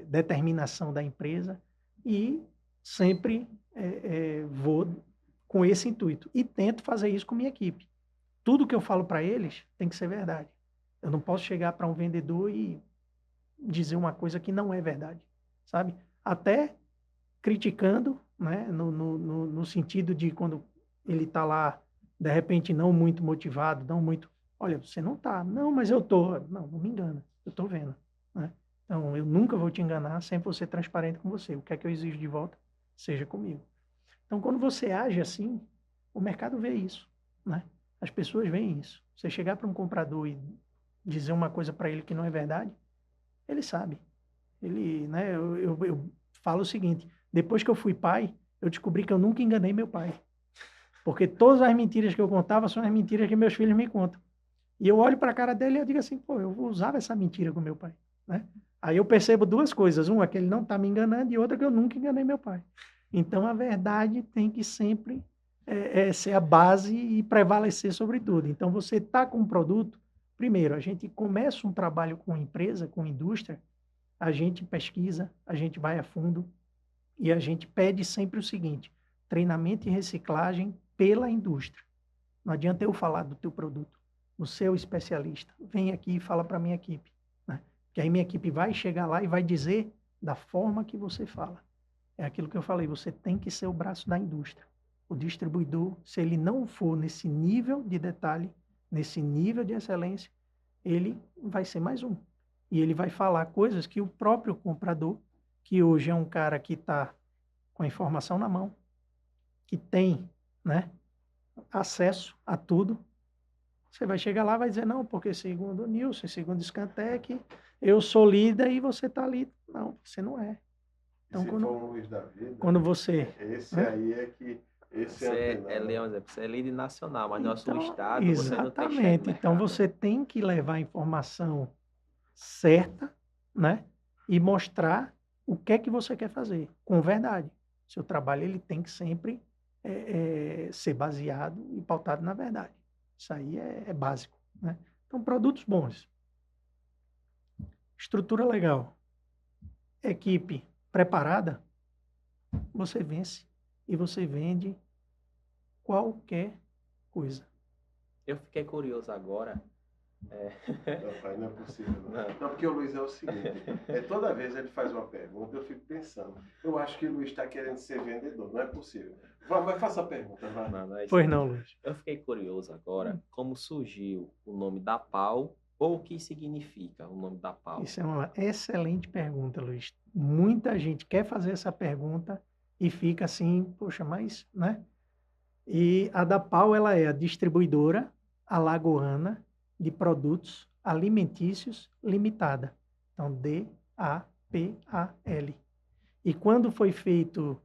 determinação da empresa e sempre vou com esse intuito. E tento fazer isso com minha equipe. Tudo que eu falo para eles tem que ser verdade. Eu não posso chegar para um vendedor e dizer uma coisa que não é verdade, sabe? Até criticando, né? No sentido de quando ele está lá, de repente, não muito motivado, não muito... Olha, você não está. Não, mas eu estou. Não me engana. Eu estou vendo, né? Então, eu nunca vou te enganar, sempre vou ser transparente com você. O que é que eu exijo de volta? Seja comigo. Então, quando você age assim, o mercado vê isso, né? As pessoas veem isso. Você chegar para um comprador e dizer uma coisa para ele que não é verdade, ele sabe. Ele, né? Eu falo o seguinte, depois que eu fui pai, eu descobri que eu nunca enganei meu pai. Porque todas as mentiras que eu contava são as mentiras que meus filhos me contam. E eu olho para a cara dele e eu digo assim, pô, eu usava essa mentira com meu pai, né? Aí eu percebo duas coisas. Uma, que ele não está me enganando, e outra, que eu nunca enganei meu pai. Então, a verdade tem que sempre ser a base e prevalecer sobre tudo. Então, você está com um produto, primeiro, a gente começa um trabalho com empresa, com indústria, a gente pesquisa, a gente vai a fundo e a gente pede sempre o seguinte: treinamento e reciclagem pela indústria. Não adianta eu falar do teu produto. O seu especialista vem aqui e fala para a minha equipe, né? Que aí minha equipe vai chegar lá e vai dizer da forma que você fala. É aquilo que eu falei, você tem que ser o braço da indústria. O distribuidor, se ele não for nesse nível de detalhe, nesse nível de excelência, ele vai ser mais um. E ele vai falar coisas que o próprio comprador, que hoje é um cara que está com a informação na mão, que tem, né, acesso a tudo, você vai chegar lá e vai dizer, não, porque segundo o Nilson, segundo o Scantec, eu sou líder e você está ali. Não, você não é. Então, se for um Luiz da vida, quando você... esse né? aí é que... Esse Você antenado. é leão, você é líder nacional, mas no seu Então, estado você não tem chefe exatamente. de Então, mercado. você tem que levar a informação certa, né? E mostrar o que é que você quer fazer, com verdade. Seu trabalho ele tem que sempre ser baseado e pautado na verdade. Isso aí é básico, né? Então, produtos bons, estrutura legal, equipe preparada, você vence e você vende qualquer coisa. Eu fiquei curioso agora. Não, pai, não é possível. Não, porque o Luiz é o seguinte, toda vez ele faz uma pergunta, eu fico pensando, eu acho que o Luiz está querendo ser vendedor, não é possível. Vai, faça a pergunta, vai. Não é isso. Pois não, Luiz. Eu fiquei curioso agora, como surgiu o nome da PAU ou o que significa o nome da PAU? Isso é uma excelente pergunta, Luiz. Muita gente quer fazer essa pergunta e fica assim, poxa, mas, né? E a Dapal, ela é a distribuidora alagoana de produtos alimentícios limitada. Então, DAPAL. E quando foi feito,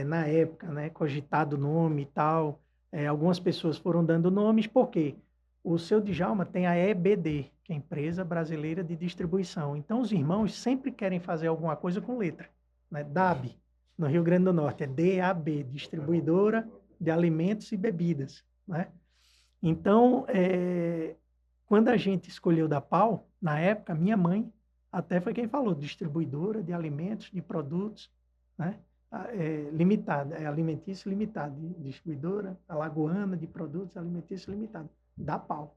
na época, né, cogitado o nome e tal, algumas pessoas foram dando nomes, por quê? O seu Djalma tem a EBD, que é a Empresa Brasileira de Distribuição. Então, os irmãos sempre querem fazer alguma coisa com letra, né? DAB, no Rio Grande do Norte, é DAB, Distribuidora de Alimentos e Bebidas, né? Então, quando a gente escolheu da PAU, na época, minha mãe até foi quem falou, distribuidora de alimentos, de produtos, né? Limitada, alimentício limitada, distribuidora alagoana de produtos alimentícios limitada, da PAU.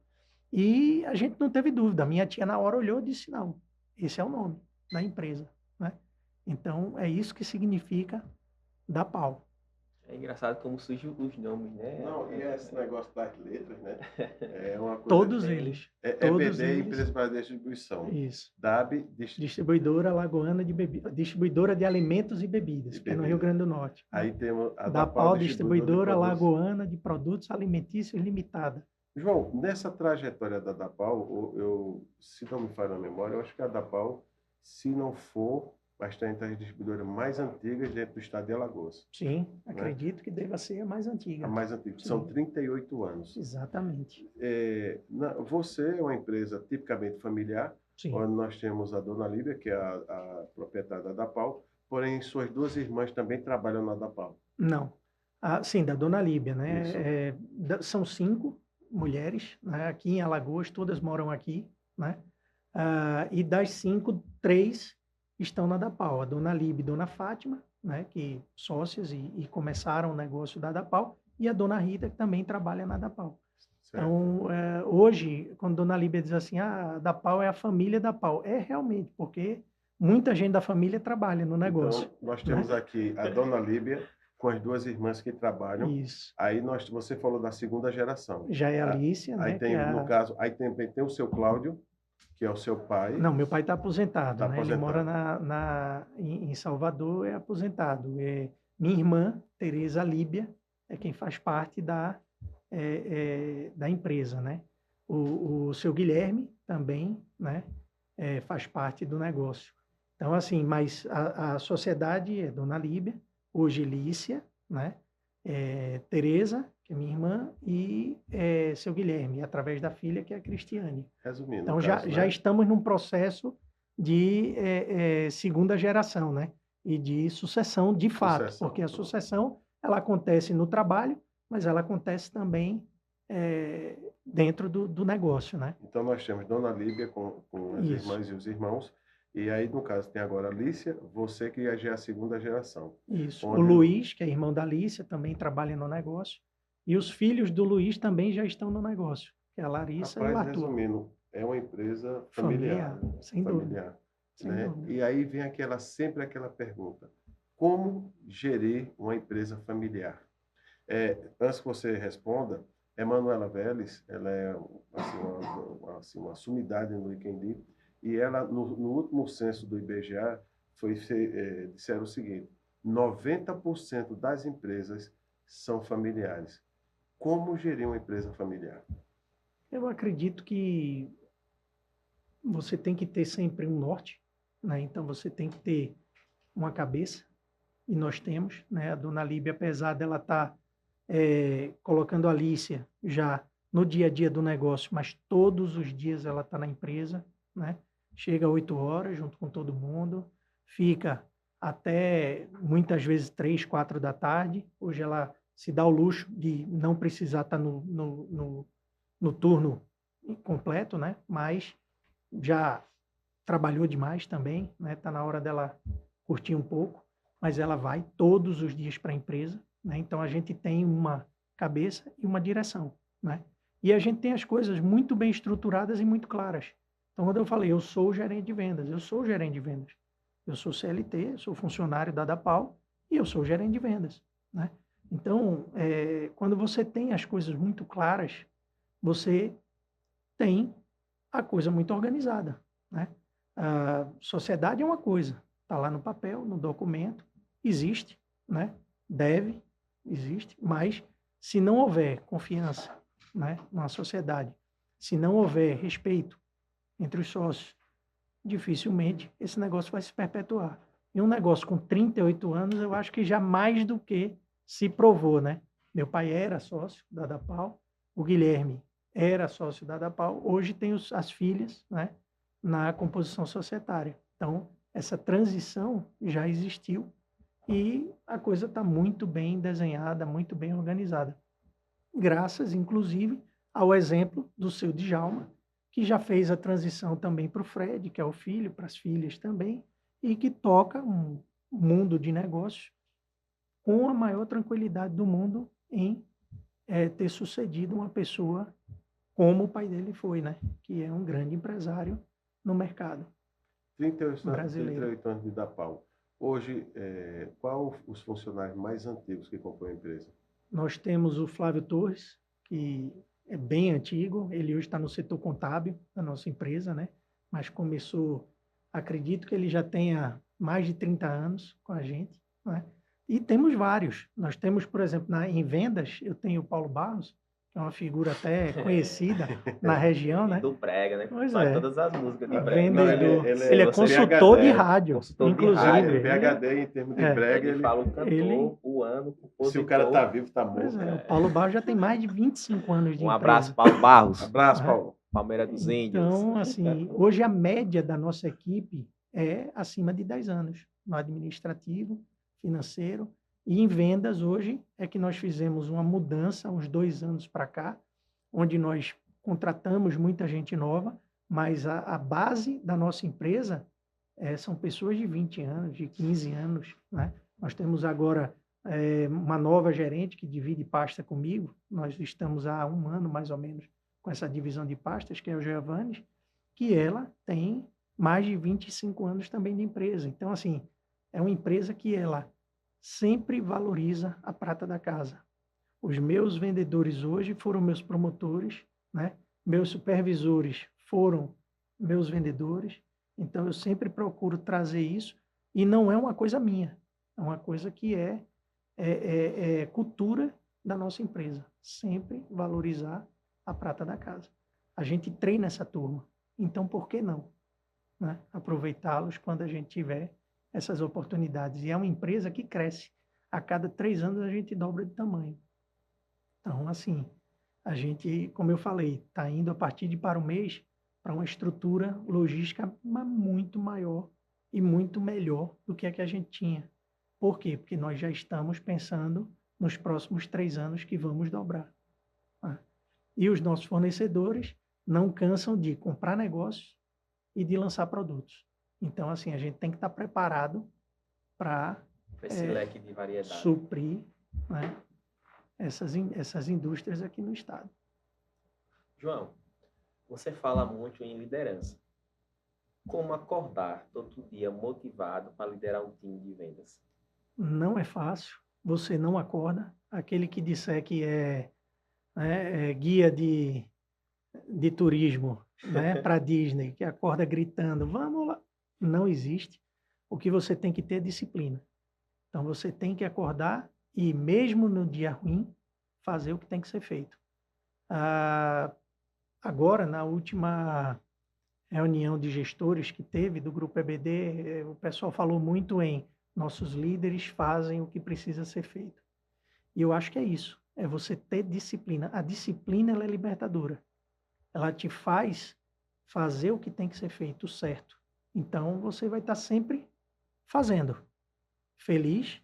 E a gente não teve dúvida, a minha tia na hora olhou e disse, não, esse é o nome da empresa, né? Então, é isso que significa da PAU. É engraçado como surgem os nomes, né? Não, e esse negócio das letras, né? É uma coisa Todos que... eles. EBD, eles. Empresa Brasileira de Distribuição. Isso. DAB, Distribuidora Alagoana de Bebidas, distribuidora de alimentos e bebidas, que é no Rio Grande do Norte. Aí temos a Dapal, distribuidora alagoana de produtos alimentícios limitada. João, nessa trajetória da Dapal, se não me falha a memória, eu acho que a Dapal, se não for, vai estar entre as distribuidoras mais antigas dentro do estado de Alagoas. Sim, acredito que deva ser a mais antiga. A mais antiga, Sim. São 38 anos. Exatamente. Você é uma empresa tipicamente familiar, Sim. onde nós temos a dona Líbia, que é a proprietária da Dapal, porém suas duas irmãs também trabalham na Dapal. Não. Sim, da dona Líbia, né? São 5 mulheres, né? Aqui em Alagoas, todas moram aqui, né? E das 5, 3 estão na Dapal, a dona Líbia e a dona Fátima, né, que sócias e começaram o negócio da Dapal, e a dona Rita, que também trabalha na Dapal. Certo. Então, hoje, quando a dona Líbia diz assim, a Dapal é a família Dapal, é realmente, porque muita gente da família trabalha no negócio. Então, nós temos aqui a dona Líbia com as duas irmãs que trabalham. Isso. Aí você falou da segunda geração. Já é a Alicia, aí né? Tem, no caso, aí também tem o seu Cláudio, que é o seu pai. Não, meu pai está aposentado, né? Aposentado. Ele mora em Salvador, é aposentado. Minha irmã, Tereza Líbia, é quem faz parte da empresa, né? O seu Guilherme também, né? Faz parte do negócio. Então, assim, mas a sociedade é Dona Líbia, hoje Lícia, né? Tereza, que é minha irmã, e seu Guilherme, através da filha, que é a Cristiane. Resumindo. Então, já estamos num processo de segunda geração, né? E de sucessão de fato, porque a sucessão, ela acontece no trabalho, mas ela acontece também dentro do negócio, né? Então, nós temos Dona Líbia com as irmãs e os irmãos, E aí, no caso, tem agora a Alicia, você que já é a segunda geração. Isso. Onde- O Luiz, que é irmão da Alicia, também trabalha no negócio. E os filhos do Luiz também já estão no negócio, que é a Larissa e o Rapaz, Arthur. resumindo, é uma empresa familiar. Familiar, sem dúvida. Familiar, Sem né? dúvida. E aí vem sempre aquela pergunta: como gerir uma empresa familiar? Antes que você responda, Emanuela Vélez, ela é uma sumidade no Weekend, e ela, no último censo do IBGE, disseram o seguinte: 90% das empresas são familiares. Como gerir uma empresa familiar? Eu acredito que você tem que ter sempre um norte, né? Então você tem que ter uma cabeça, e nós temos, né? A dona Líbia, apesar dela estar colocando a Alicia já no dia a dia do negócio, mas todos os dias ela está na empresa, né? Chega às 8 horas junto com todo mundo, fica até muitas vezes 3, 4 da tarde. Hoje ela se dá o luxo de não precisar estar no turno completo, né? Mas já trabalhou demais também, né? Tá na hora dela curtir um pouco, mas ela vai todos os dias para a empresa, né? Então a gente tem uma cabeça e uma direção, né? E a gente tem as coisas muito bem estruturadas e muito claras. Então, quando eu falei, eu sou o gerente de vendas, eu sou o gerente de vendas. Eu sou CLT, eu sou funcionário da Dapal e eu sou o gerente de vendas, né? Então, quando você tem as coisas muito claras, você tem a coisa muito organizada, né? A sociedade é uma coisa, está lá no papel, no documento, existe, né? Existe, mas se não houver confiança, né, na sociedade, se não houver respeito entre os sócios, dificilmente esse negócio vai se perpetuar. E um negócio com 38 anos, eu acho que já mais do que se provou, né? Meu pai era sócio da Dapal, o Guilherme era sócio da Dapal, hoje tem as filhas, né, na composição societária. Então, essa transição já existiu e a coisa está muito bem desenhada, muito bem organizada. Graças, inclusive, ao exemplo do seu Djalma, que já fez a transição também para o Fred, que é o filho, para as filhas também, e que toca um mundo de negócios com a maior tranquilidade do mundo em ter sucedido uma pessoa como o pai dele foi, né? Que é um grande empresário no mercado 38 anos de Dapal. Hoje, qual os funcionários mais antigos que compõem a empresa? Nós temos o Flávio Torres, que é bem antigo, ele hoje está no setor contábil da nossa empresa, né? Mas começou, acredito que ele já tenha mais de 30 anos com a gente, né? E temos vários. Nós temos, por exemplo, em vendas, eu tenho o Paulo Barros, que é uma figura até conhecida na região, né? Do brega, né? Pois Faz é. todas as músicas de brega. Vendedor. Não, ele é consultor de rádio, consultor de inclusive. rádio, PhD em termos de brega. Ele fala o cantor, ele- o ano, o compositor. Se o cara tá vivo, tá Pois morto. é, o Paulo Barros já tem mais de 25 anos de Um empresa. abraço, Paulo Barros. Abraço, Paulo. Palmeiras dos Índios. Então, assim, hoje a média da nossa equipe é acima de 10 anos no administrativo, financeiro e em vendas. Hoje é que nós fizemos uma mudança uns 2 anos para cá, onde nós contratamos muita gente nova, mas a base da nossa empresa são pessoas de 20 anos, de 15 anos, né? Nós temos agora uma nova gerente que divide pasta comigo. Nós estamos há 1 ano, mais ou menos, com essa divisão de pastas, que é o Giovanni, que ela tem mais de 25 anos também de empresa. Então, assim, é uma empresa que ela sempre valoriza a prata da casa. Os meus vendedores hoje foram meus promotores, né? Meus supervisores foram meus vendedores. Então, eu sempre procuro trazer isso, e não é uma coisa minha, é uma coisa que é cultura da nossa empresa. Sempre valorizar a prata da casa. A gente treina essa turma, então por que não, né? Aproveitá-los quando a gente tiver essas oportunidades. E é uma empresa que cresce. A cada 3 anos a gente dobra de tamanho. Então, assim, a gente, como eu falei, está indo a partir de para o mês para uma estrutura logística muito maior e muito melhor do que a que a gente tinha. Por quê? Porque nós já estamos pensando nos próximos 3 anos que vamos dobrar. Tá? E os nossos fornecedores não cansam de comprar negócios e de lançar produtos. Então, assim, a gente tem que estar preparado para Esse leque de variedade. suprir, né, essas indústrias aqui no estado. João, você fala muito em liderança. Como acordar todo dia motivado para liderar um time de vendas? Não é fácil, você não acorda. Aquele que disser que é guia de turismo, né, para Disney, que acorda gritando, vamos lá, não existe. O que você tem que ter é disciplina. Então você tem que acordar e mesmo no dia ruim, fazer o que tem que ser feito. Agora, na última reunião de gestores que teve do Grupo EBD, o pessoal falou muito em nossos líderes fazem o que precisa ser feito. E eu acho que é isso, é você ter disciplina. A disciplina, ela é libertadora. Ela te faz fazer o que tem que ser feito certo. Então, você vai estar sempre fazendo. Feliz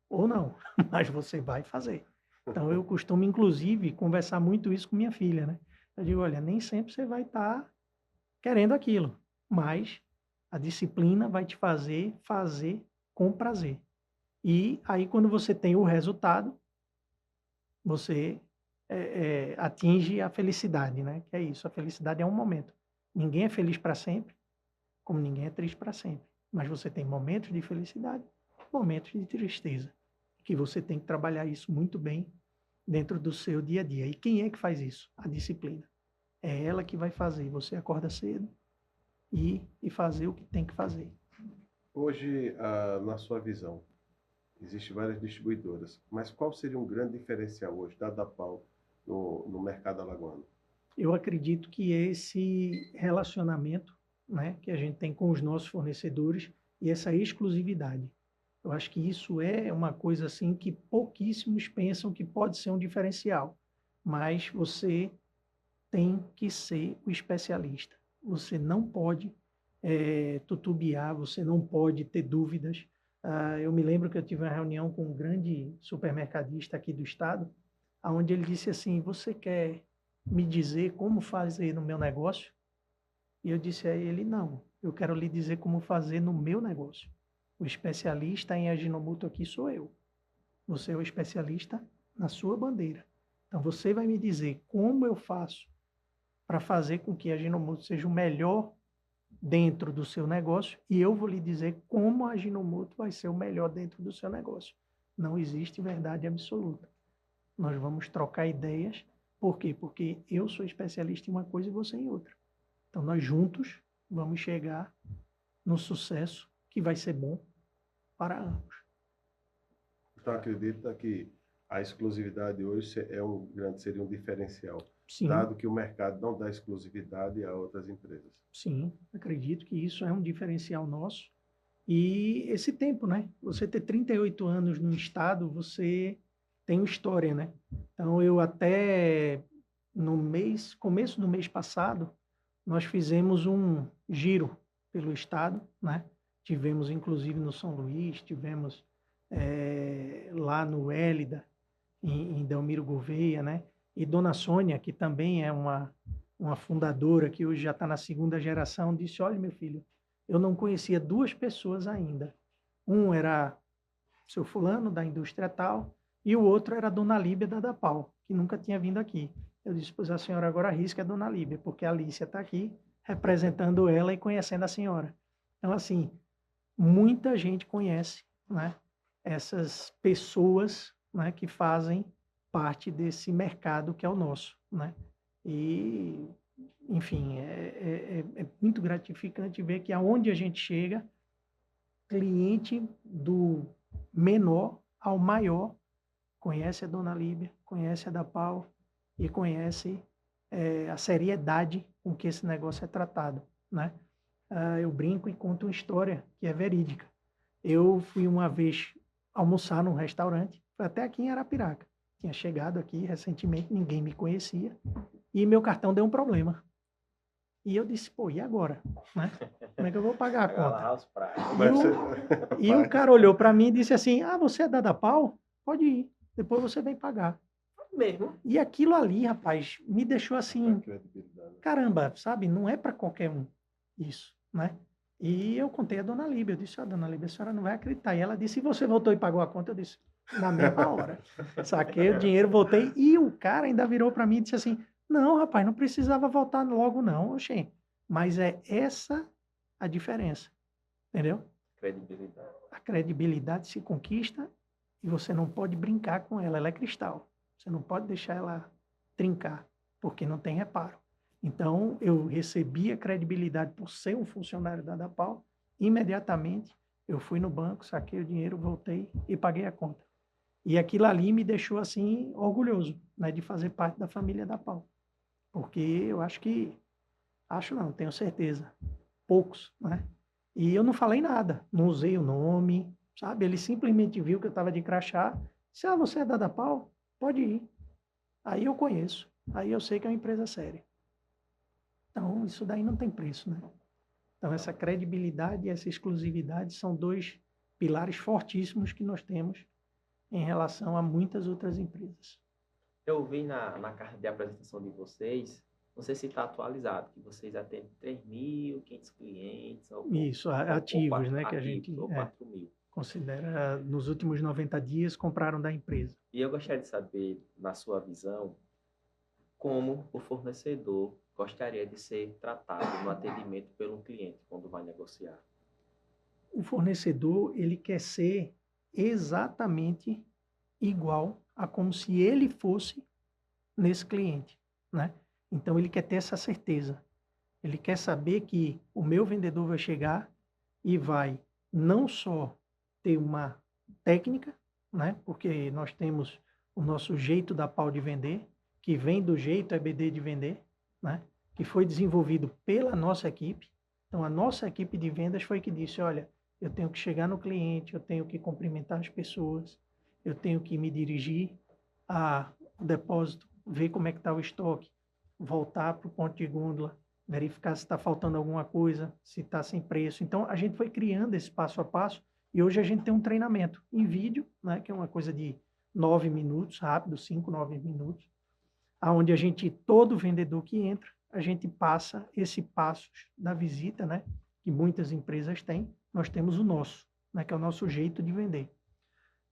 ou não, mas você vai fazer. Então, eu costumo, inclusive, conversar muito isso com minha filha, né? Eu digo, olha, nem sempre você vai estar querendo aquilo, mas a disciplina vai te fazer com prazer. E aí, quando você tem o resultado, você atinge a felicidade, né? Que é isso, a felicidade é um momento. Ninguém é feliz para sempre, como ninguém é triste para sempre. Mas você tem momentos de felicidade, momentos de tristeza, que você tem que trabalhar isso muito bem dentro do seu dia a dia. E quem é que faz isso? A disciplina. É ela que vai fazer. Você acorda cedo e fazer o que tem que fazer. Hoje, na sua visão, existem várias distribuidoras, mas qual seria um grande diferencial hoje da Dapal no mercado alagoano? Eu acredito que esse relacionamento, né, que a gente tem com os nossos fornecedores e essa exclusividade. Eu acho que isso é uma coisa assim que pouquíssimos pensam que pode ser um diferencial, mas você tem que ser o especialista. Você não pode tutubiar, você não pode ter dúvidas. Eu me lembro que eu tive uma reunião com um grande supermercadista aqui do estado, onde ele disse assim, você quer me dizer como fazer no meu negócio? E eu disse a ele, não, eu quero lhe dizer como fazer no meu negócio. O especialista em Ajinomoto aqui sou eu. Você é o especialista na sua bandeira. Então você vai me dizer como eu faço para fazer com que a Ajinomoto seja o melhor dentro do seu negócio e eu vou lhe dizer como a Ajinomoto vai ser o melhor dentro do seu negócio. Não existe verdade absoluta. Nós vamos trocar ideias. Por quê? Porque eu sou especialista em uma coisa e você em outra. Então, nós juntos vamos chegar no sucesso que vai ser bom para ambos. Então, acredita que a exclusividade hoje seria um diferencial, Sim, dado que o mercado não dá exclusividade a outras empresas. sim, acredito que isso é um diferencial nosso. E esse tempo, né? Você ter 38 anos no estado, você tem uma história, né? Então, eu até começo do mês passado, nós fizemos um giro pelo estado, né? Tivemos, inclusive, no São Luís, tivemos lá no Hélida, em Delmiro Gouveia, né? E Dona Sônia, que também é uma fundadora, que hoje já está na segunda geração, disse, olha, meu filho, eu não conhecia duas pessoas ainda. Um era seu fulano, da indústria tal, e o outro era a Dona Líbia da Dapal, que nunca tinha vindo aqui. Eu disse, pois a senhora agora arrisca a Dona Líbia, porque a Alicia está aqui representando ela e conhecendo a senhora. Então, assim, muita gente conhece, né, essas pessoas, né, que fazem parte desse mercado que é o nosso, né? E, enfim, é muito gratificante ver que aonde a gente chega, cliente do menor ao maior conhece a Dona Líbia, conhece a Dapal e conhece a seriedade com que esse negócio é tratado, né? Eu brinco e conto uma história que é verídica. Eu fui uma vez almoçar num restaurante, foi até aqui em Arapiraca. Tinha chegado aqui recentemente, ninguém me conhecia, e meu cartão deu um problema. E eu disse, pô, e agora? Né? Como é que eu vou pagar a conta? E o cara olhou para mim e disse assim, você é da Dapal? Pode ir, depois você vem pagar. Mesmo? E aquilo ali, rapaz, me deixou assim, caramba, sabe? Não é para qualquer um isso, né? E eu contei a dona Líbia. Eu disse, dona Líbia, a senhora não vai acreditar. E ela disse, e você voltou e pagou a conta? Eu disse, na mesma hora. Saquei o dinheiro, voltei. E o cara ainda virou para mim e disse assim, não, rapaz, não precisava voltar logo não, oxê. Mas é essa a diferença, entendeu? Credibilidade. A credibilidade se conquista e você não pode brincar com ela. Ela é cristal. Você não pode deixar ela trincar, porque não tem reparo. Então, eu recebi a credibilidade por ser um funcionário da Dapal. Imediatamente, eu fui no banco, saquei o dinheiro, voltei e paguei a conta. E aquilo ali me deixou, assim, orgulhoso, né, de fazer parte da família Dapal. Porque eu acho não, tenho certeza, poucos, né? E eu não falei nada, não usei o nome, sabe? Ele simplesmente viu que eu estava de crachá, disse, você é da Dapal? Pode ir. Aí eu conheço, aí eu sei que é uma empresa séria. Então, isso daí não tem preço, né? Então, essa credibilidade e essa exclusividade são dois pilares fortíssimos que nós temos em relação a muitas outras empresas. Eu vi na carta de apresentação de vocês, não sei se está atualizado, que vocês atendem 3.500 clientes, Isso, ativos, né? Que a gente ativos, ou 4.000. considera, nos últimos 90 dias, compraram da empresa. E eu gostaria de saber, na sua visão, como o fornecedor gostaria de ser tratado no atendimento pelo cliente quando vai negociar. O fornecedor, ele quer ser exatamente igual a como se ele fosse nesse cliente, né? Então, ele quer ter essa certeza. Ele quer saber que o meu vendedor vai chegar e vai não só ter uma técnica, né? Porque nós temos o nosso jeito da Pau de vender, que vem do jeito EBD de vender, né? Que foi desenvolvido pela nossa equipe. Então, a nossa equipe de vendas foi que disse, olha, eu tenho que chegar no cliente, eu tenho que cumprimentar as pessoas, eu tenho que me dirigir ao depósito, ver como é que está o estoque, voltar para o ponto de gôndola, verificar se está faltando alguma coisa, se está sem preço. Então, a gente foi criando esse passo a passo e hoje a gente tem um treinamento em vídeo, né, que é uma coisa de 9 minutos, rápido, 5, 9 minutos, onde a gente, todo vendedor que entra, a gente passa esse passo da visita, né, que muitas empresas têm, nós temos o nosso, né, que é o nosso jeito de vender.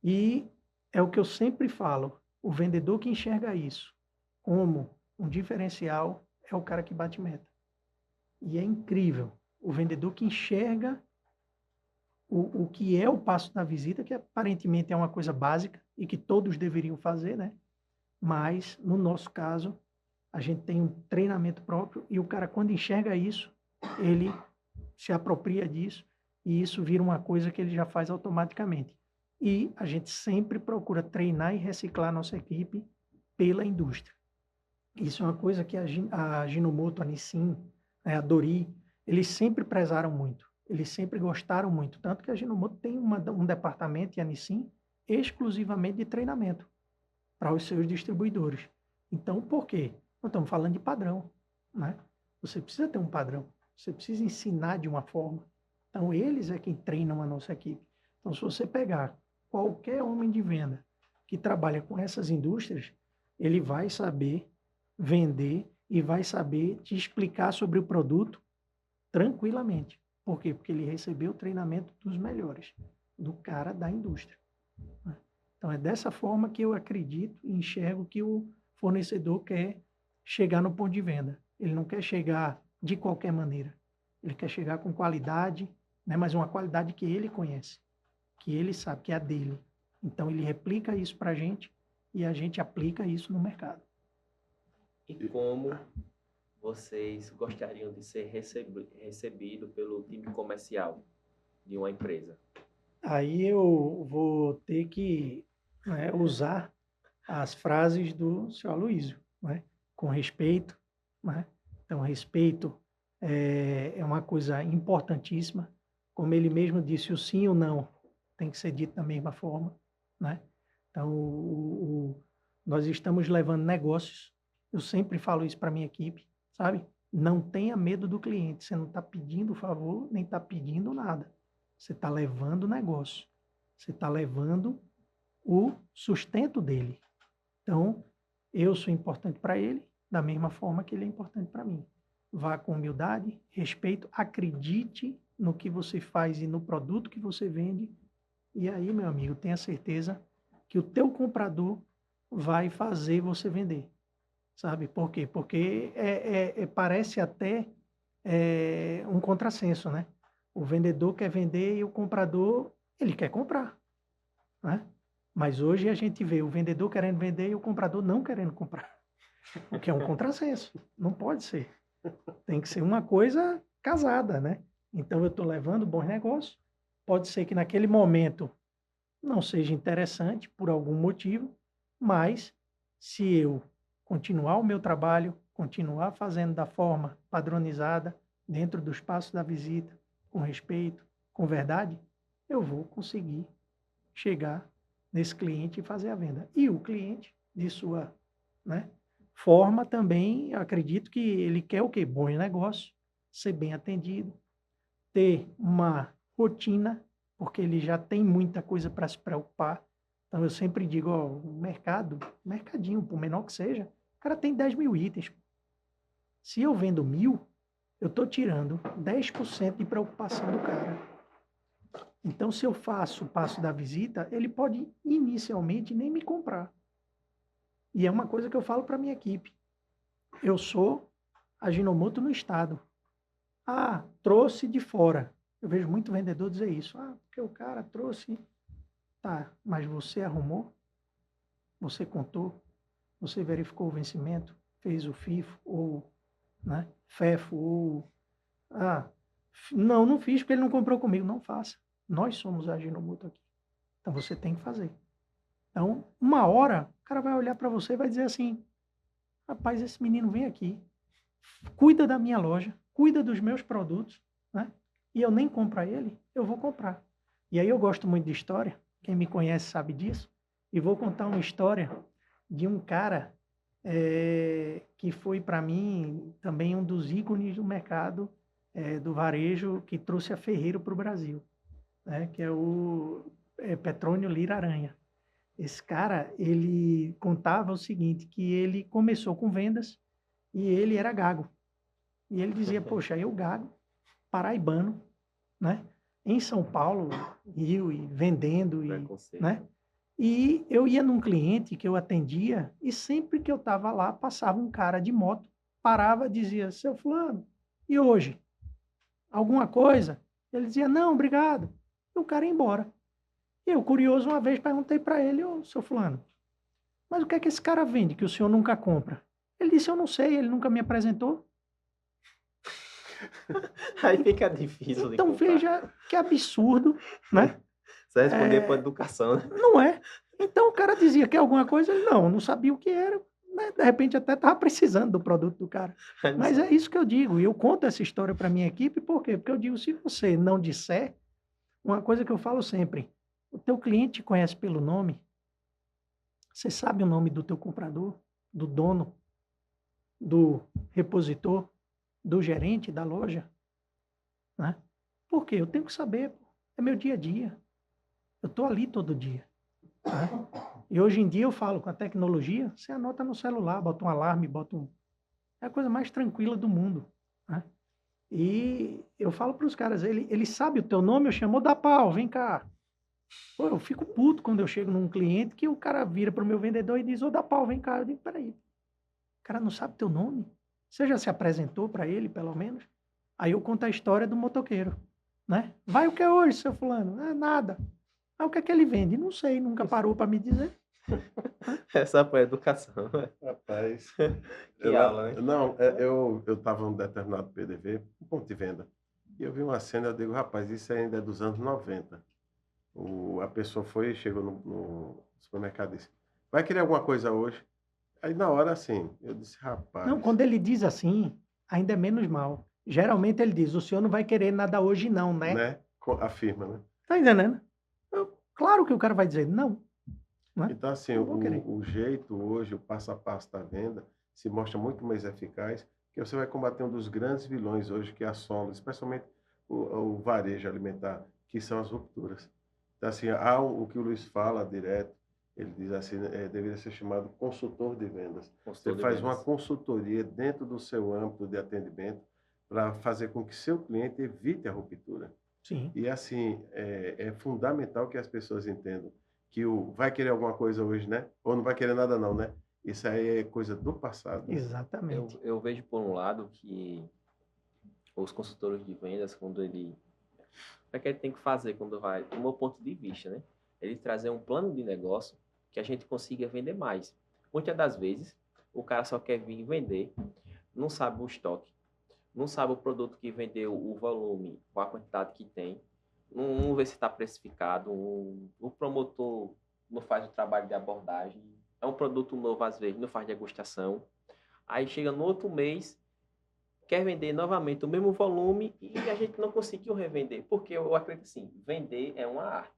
E é o que eu sempre falo, o vendedor que enxerga isso como um diferencial é o cara que bate meta. E é incrível, o vendedor que enxerga o que é o passo da visita, que aparentemente é uma coisa básica e que todos deveriam fazer, né? Mas, no nosso caso, a gente tem um treinamento próprio e o cara, quando enxerga isso, ele se apropria disso e isso vira uma coisa que ele já faz automaticamente. E a gente sempre procura treinar e reciclar a nossa equipe pela indústria. Isso é uma coisa que a Ginomoto, a Nissin, a Dori, eles sempre prezaram muito. Eles sempre gostaram muito. Tanto que a Ginomoto tem um departamento, e a Nissin, exclusivamente de treinamento para os seus distribuidores. Então, por quê? Nós estamos falando de padrão, né? Você precisa ter um padrão. Você precisa ensinar de uma forma. Então, eles é quem treinam a nossa equipe. Então, se você pegar qualquer homem de venda que trabalha com essas indústrias, ele vai saber vender e vai saber te explicar sobre o produto tranquilamente. Por quê? Porque ele recebeu o treinamento dos melhores, do cara da indústria. Então, é dessa forma que eu acredito e enxergo que o fornecedor quer chegar no ponto de venda. Ele não quer chegar de qualquer maneira. Ele quer chegar com qualidade, né, mas uma qualidade que ele conhece, que ele sabe que é a dele. Então, ele replica isso para a gente e a gente aplica isso no mercado. E como vocês gostariam de ser recebido pelo time comercial de uma empresa? Aí eu vou ter que, né, usar as frases do seu Aloysio, né? Com respeito, né? Então, respeito é uma coisa importantíssima. Como ele mesmo disse, o sim ou não tem que ser dito da mesma forma, né? Então, nós estamos levando negócios. Eu sempre falo isso para minha equipe, sabe? Não tenha medo do cliente. Você não está pedindo favor, nem está pedindo nada. Você está levando o negócio. Você está levando o sustento dele. Então, eu sou importante para ele, da mesma forma que ele é importante para mim. vá com humildade, respeito, acredite no que você faz e no produto que você vende. E aí, meu amigo, tenha certeza que o teu comprador vai fazer você vender. Sabe por quê? Porque parece até um contrassenso, né? O vendedor quer vender e o comprador, ele quer comprar, né? Mas hoje a gente vê o vendedor querendo vender e o comprador não querendo comprar, o que é um contrassenso. Não pode ser. Tem que ser uma coisa casada, né? Então eu estou levando bons negócios. Pode ser que naquele momento não seja interessante por algum motivo, mas se eu continuar o meu trabalho, continuar fazendo da forma padronizada, dentro do espaço da visita, com respeito, com verdade, eu vou conseguir chegar nesse cliente e fazer a venda. E o cliente, de sua, né, forma também, eu acredito que ele quer o quê? Bons negócios, ser bem atendido, ter uma rotina, porque ele já tem muita coisa para se preocupar. Então eu sempre digo, ó, o mercado, mercadinho, por menor que seja, o cara tem 10 mil itens. Se eu vendo 1.000, eu estou tirando 10% de preocupação do cara. Então, se eu faço o passo da visita, ele pode inicialmente nem me comprar. E é uma coisa que eu falo para minha equipe. Eu sou Ajinomoto no estado. Ah, trouxe de fora. Eu vejo muito vendedor dizer isso. Ah, porque o cara trouxe. Tá, mas você arrumou? Você contou? Você verificou o vencimento? Fez o FIFO ou, né, FEFO ou... Ah, não fiz porque ele não comprou comigo. Não faça. Nós somos a Ajinomoto aqui. Então você tem que fazer. Então, uma hora, o cara vai olhar para você e vai dizer assim: rapaz, esse menino vem aqui, cuida da minha loja, cuida dos meus produtos, né? E eu nem compro a ele, eu vou comprar. E aí eu gosto muito de história, quem me conhece sabe disso, e vou contar uma história de um cara que foi para mim também um dos ícones do mercado do varejo que trouxe a Ferreiro para o Brasil, né? Que é o Petrônio Lira Aranha. Esse cara, ele contava o seguinte, que ele começou com vendas e ele era gago. E ele dizia, poxa, eu gago, paraibano, né? Em São Paulo, Rio, e vendendo, né? E eu ia num cliente que eu atendia e sempre que eu estava lá, passava um cara de moto, parava e dizia, seu fulano, e hoje? Alguma coisa? Ele dizia, não, obrigado. E o cara ia embora. E eu, curioso, uma vez perguntei para ele, ô, seu fulano, mas o que é que esse cara vende que o senhor nunca compra? Ele disse, eu não sei, ele nunca me apresentou. Aí fica difícil de Então comprar. veja que absurdo, né? Você responder por educação, né? Não é? Então o cara dizia que alguma coisa, ele não sabia o que era, né? De repente até estava precisando do produto do cara. Mas é isso que eu digo, e eu conto essa história para minha equipe, por quê? Porque eu digo, se você não disser, uma coisa que eu falo sempre, o teu cliente te conhece pelo nome, você sabe o nome do teu comprador, do dono, do repositor, do gerente da loja, né? Por quê? Eu tenho que saber, é meu dia a dia. Eu estou ali todo dia. Né? E hoje em dia eu falo, com a tecnologia, você anota no celular, bota um alarme, é a coisa mais tranquila do mundo. Né? E eu falo para os caras, ele sabe o teu nome, eu chamo da pau, vem cá. Pô, eu fico puto quando eu chego num cliente que o cara vira para o meu vendedor e diz, ô da pau, vem cá. Eu digo, peraí, o cara não sabe teu nome? Você já se apresentou para ele, pelo menos? Aí eu conto a história do motoqueiro. Né? Vai o que é hoje, seu fulano? É nada. Ah, o que é que ele vende? Não sei, nunca parou para me dizer. Essa foi a educação. Rapaz, Que aula, né? não, eu estava num determinado PDV, um ponto de venda, e eu vi uma cena, eu digo, rapaz, isso ainda é dos anos 90. A pessoa foi, chegou no supermercado e disse, vai querer alguma coisa hoje? Aí na hora, assim, eu disse, rapaz... Não, quando ele diz assim, ainda é menos mal. Geralmente ele diz, o senhor não vai querer nada hoje não, né? Né? Afirma, né? Tá entendendo? Claro que o cara vai dizer não. Né? Então, assim, o jeito hoje, o passo a passo da venda, se mostra muito mais eficaz, que você vai combater um dos grandes vilões hoje, que assola, especialmente o varejo alimentar, que são as rupturas. Então, assim, há o que o Luiz fala direto, Ele diz assim, deveria ser chamado consultor de vendas. Consultor Você de faz uma vendas. consultoria dentro do seu âmbito de atendimento para fazer com que seu cliente evite a ruptura. Sim, E assim, é fundamental que as pessoas entendam que o vai querer alguma coisa hoje, né? Ou não vai querer nada não, né? Isso aí é coisa do passado, né? exatamente. Eu vejo por um lado que os consultores de vendas, quando ele. O que é que ele tem que fazer quando vai, do meu ponto de vista, né? Ele trazer um plano de negócio que a gente consiga vender mais. Muitas das vezes, o cara só quer vir vender, não sabe o estoque, não sabe o produto que vendeu, o volume, com a quantidade que tem, não vê se está precificado, o promotor não faz o trabalho de abordagem, é um produto novo às vezes, não faz degustação. Aí chega no outro mês, quer vender novamente o mesmo volume e a gente não conseguiu revender, porque eu acredito assim, vender é uma arte,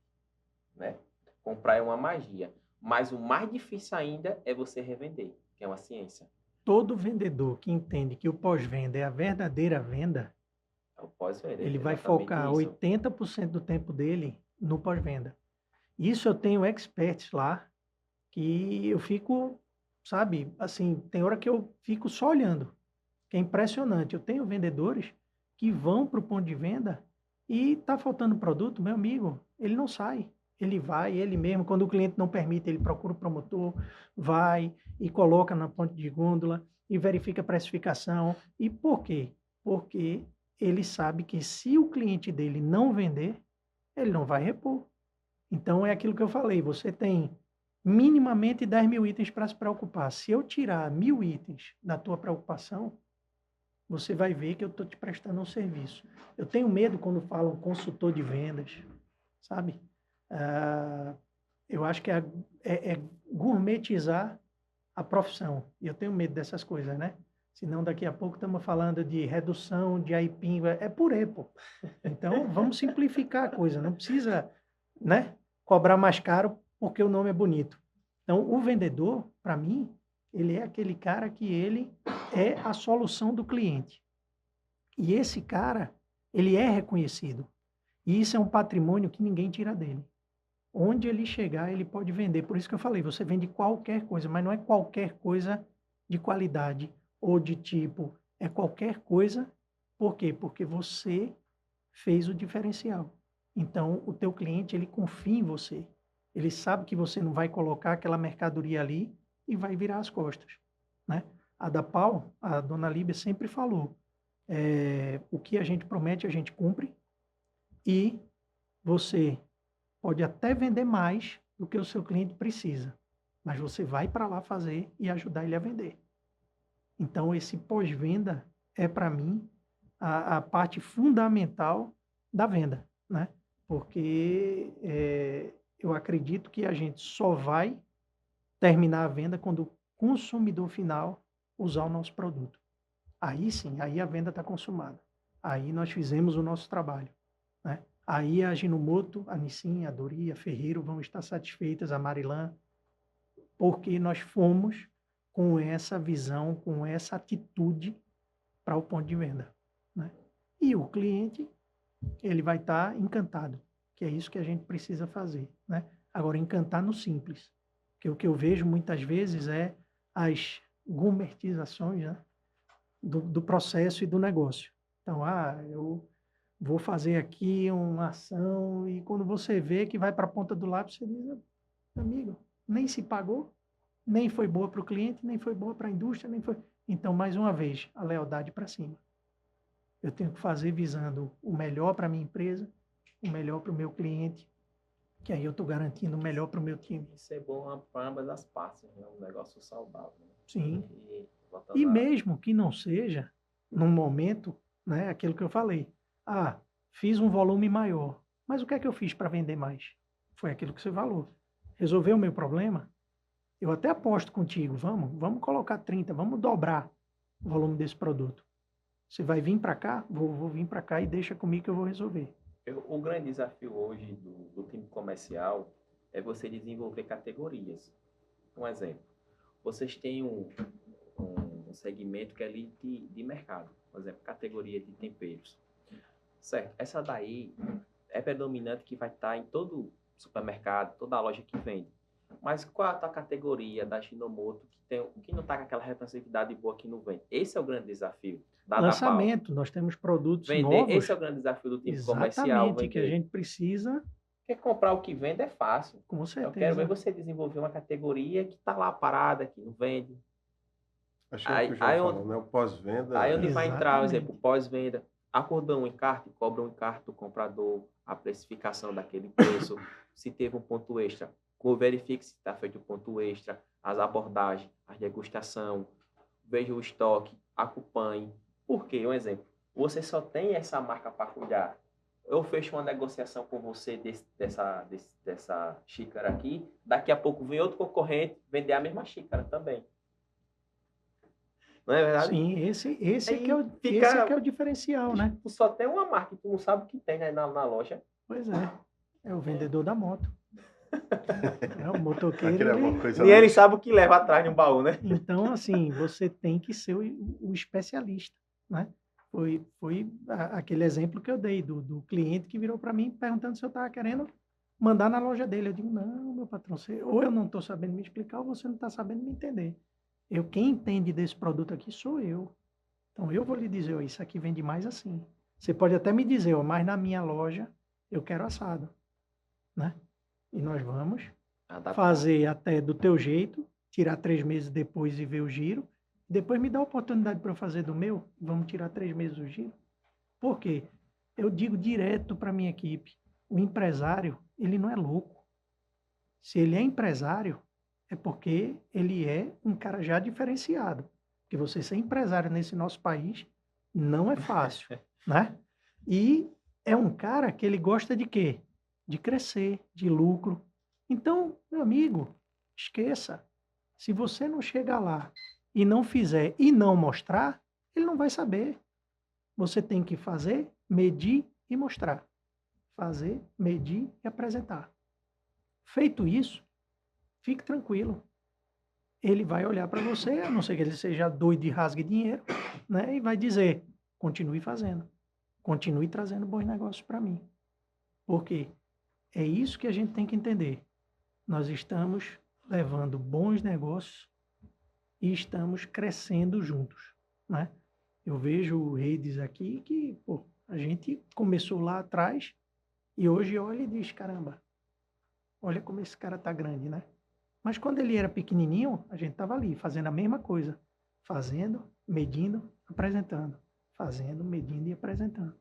né? Comprar é uma magia, mas o mais difícil ainda é você revender, que é uma ciência. Todo vendedor que entende que o pós-venda é a verdadeira venda, É o pós-venda, ele é vai exatamente focar isso. 80% do tempo dele no pós-venda. Isso eu tenho experts lá que eu fico, sabe, assim, tem hora que eu fico só olhando, que é impressionante. Eu tenho vendedores que vão para o ponto de venda e está faltando produto, meu amigo, ele não sai. Ele vai, ele mesmo, quando o cliente não permite, ele procura o promotor, vai e coloca na ponte de gôndola e verifica a precificação. E por quê? Porque ele sabe que se o cliente dele não vender, ele não vai repor. Então, é aquilo que eu falei, você tem minimamente 10.000 itens para se preocupar. Se eu tirar 1.000 itens da tua preocupação, você vai ver que eu estou te prestando um serviço. Eu tenho medo quando falam consultor de vendas, sabe? Ah, eu acho que é gourmetizar a profissão. E eu tenho medo dessas coisas, né? Senão daqui a pouco estamos falando de redução de aipim, é purê, pô. Então, vamos simplificar a coisa, não precisa, né, cobrar mais caro porque o nome é bonito. Então, o vendedor, para mim, ele é aquele cara que ele é a solução do cliente. E esse cara, ele é reconhecido. E isso é um patrimônio que ninguém tira dele. Onde ele chegar, ele pode vender. Por isso que eu falei, você vende qualquer coisa, mas não é qualquer coisa de qualidade ou de tipo, é qualquer coisa. Por quê? Porque você fez o diferencial. Então, o teu cliente, ele confia em você. Ele sabe que você não vai colocar aquela mercadoria ali e vai virar as costas, né? A da Pau, a dona Líbia sempre falou, o que a gente promete, a gente cumpre e você pode até vender mais do que o seu cliente precisa, mas você vai para lá fazer e ajudar ele a vender. Então, esse pós-venda é, para mim, a parte fundamental da venda, né? Porque eu acredito que a gente só vai terminar a venda quando o consumidor final usar o nosso produto. Aí sim, aí a venda está consumada. Aí nós fizemos o nosso trabalho, né? Aí a Ajinomoto, a Nissin, a Dori, a Ferreiro vão estar satisfeitas, a Marilã, porque nós fomos com essa visão, com essa atitude para o ponto de venda, né? E o cliente, ele vai estar encantado, que é isso que a gente precisa fazer, né? Agora, encantar no simples, que o que eu vejo muitas vezes é as gourmetizações, né, do processo e do negócio. Então, eu vou fazer aqui uma ação e quando você vê que vai para a ponta do lápis, você diz, amigo, nem se pagou, nem foi boa para o cliente, nem foi boa para a indústria, nem foi... Então, mais uma vez, a lealdade para cima. Eu tenho que fazer visando o melhor para a minha empresa, o melhor para o meu cliente, que aí eu estou garantindo o melhor para o meu time. Isso é bom para ambas as partes, né? Um negócio saudável, né? Sim. E E voltando a... mesmo que não seja, num momento, né, aquilo que eu falei. Fiz um volume maior, mas o que é que eu fiz para vender mais? Foi aquilo que você falou. Resolveu o meu problema? Eu até aposto contigo, vamos colocar 30, vamos dobrar o volume desse produto. Você vai vir para cá? Vou vir para cá e deixa comigo que eu vou resolver. O grande desafio hoje do time comercial é você desenvolver categorias. Um exemplo, vocês têm um segmento que é ali de mercado, por exemplo, categoria de temperos. Certo, essa daí é predominante que vai estar em todo supermercado, toda loja que vende. mas qual é a tua categoria da Shinomoto que não tá com aquela representatividade boa que não vende? Esse é o grande desafio da Pau. Lançamento, nós temos produtos Vender, novos. esse é o grande desafio do time comercial. Exatamente, que a gente precisa. Porque comprar o que vende é fácil. Com certeza. Eu quero ver você desenvolver uma categoria que tá lá parada, que não vende. Acho que é o que o João falou, né? O pós-venda. Aí onde vai entrar, por Exatamente. exemplo, pós-venda, acordou um encarte, cobra um encarte do comprador, a precificação daquele preço, se teve um ponto extra, verifique se está feito o ponto extra, as abordagens, a degustação, veja o estoque, acompanhe. Por quê? Um exemplo, você só tem essa marca para cuidar. Eu fecho uma negociação com você dessa xícara aqui, daqui a pouco vem outro concorrente vender a mesma xícara também. Não é verdade? Sim, esse Aí que é o diferencial, né? Tu só tem uma marca e tu não sabe o que tem, né, na loja. Pois é. É o vendedor da moto. É o motoqueiro. Aquilo é uma coisa E ele sabe o que leva atrás de um baú, né? Então, assim, você tem que ser o especialista, né? Foi aquele exemplo que eu dei do cliente que virou para mim perguntando se eu estava querendo mandar na loja dele. Eu digo, não, meu patrão, ou eu não estou sabendo me explicar ou você não está sabendo me entender. Quem entende desse produto aqui sou eu. Então, eu vou lhe dizer, ó, isso aqui vende mais assim. Você pode até me dizer, ó, mas na minha loja eu quero assado, né? E nós vamos fazer até do teu jeito, tirar 3 meses depois e ver o giro. Depois me dá a oportunidade para eu fazer do meu, vamos tirar 3 meses o giro. Por quê? Eu digo direto para a minha equipe, o empresário, ele não é louco. Se ele é empresário, é porque ele é um cara já diferenciado. Porque você ser empresário nesse nosso país não é fácil, né? E é um cara que ele gosta de quê? De crescer, de lucro. Então, meu amigo, esqueça. Se você não chegar lá e não fizer e não mostrar, ele não vai saber. Você tem que fazer, medir e mostrar. Fazer, medir e apresentar. Feito isso, fique tranquilo. Ele vai olhar para você, a não ser que ele seja doido e rasgue dinheiro, né? E vai dizer, continue fazendo. Continue trazendo bons negócios para mim. Por quê? É isso que a gente tem que entender. Nós estamos levando bons negócios e estamos crescendo juntos, né? Eu vejo redes aqui que, pô, a gente começou lá atrás e hoje olha e diz, caramba, olha como esse cara tá grande, né? Mas quando ele era pequenininho, a gente estava ali fazendo a mesma coisa, fazendo, medindo, apresentando, fazendo, medindo e apresentando,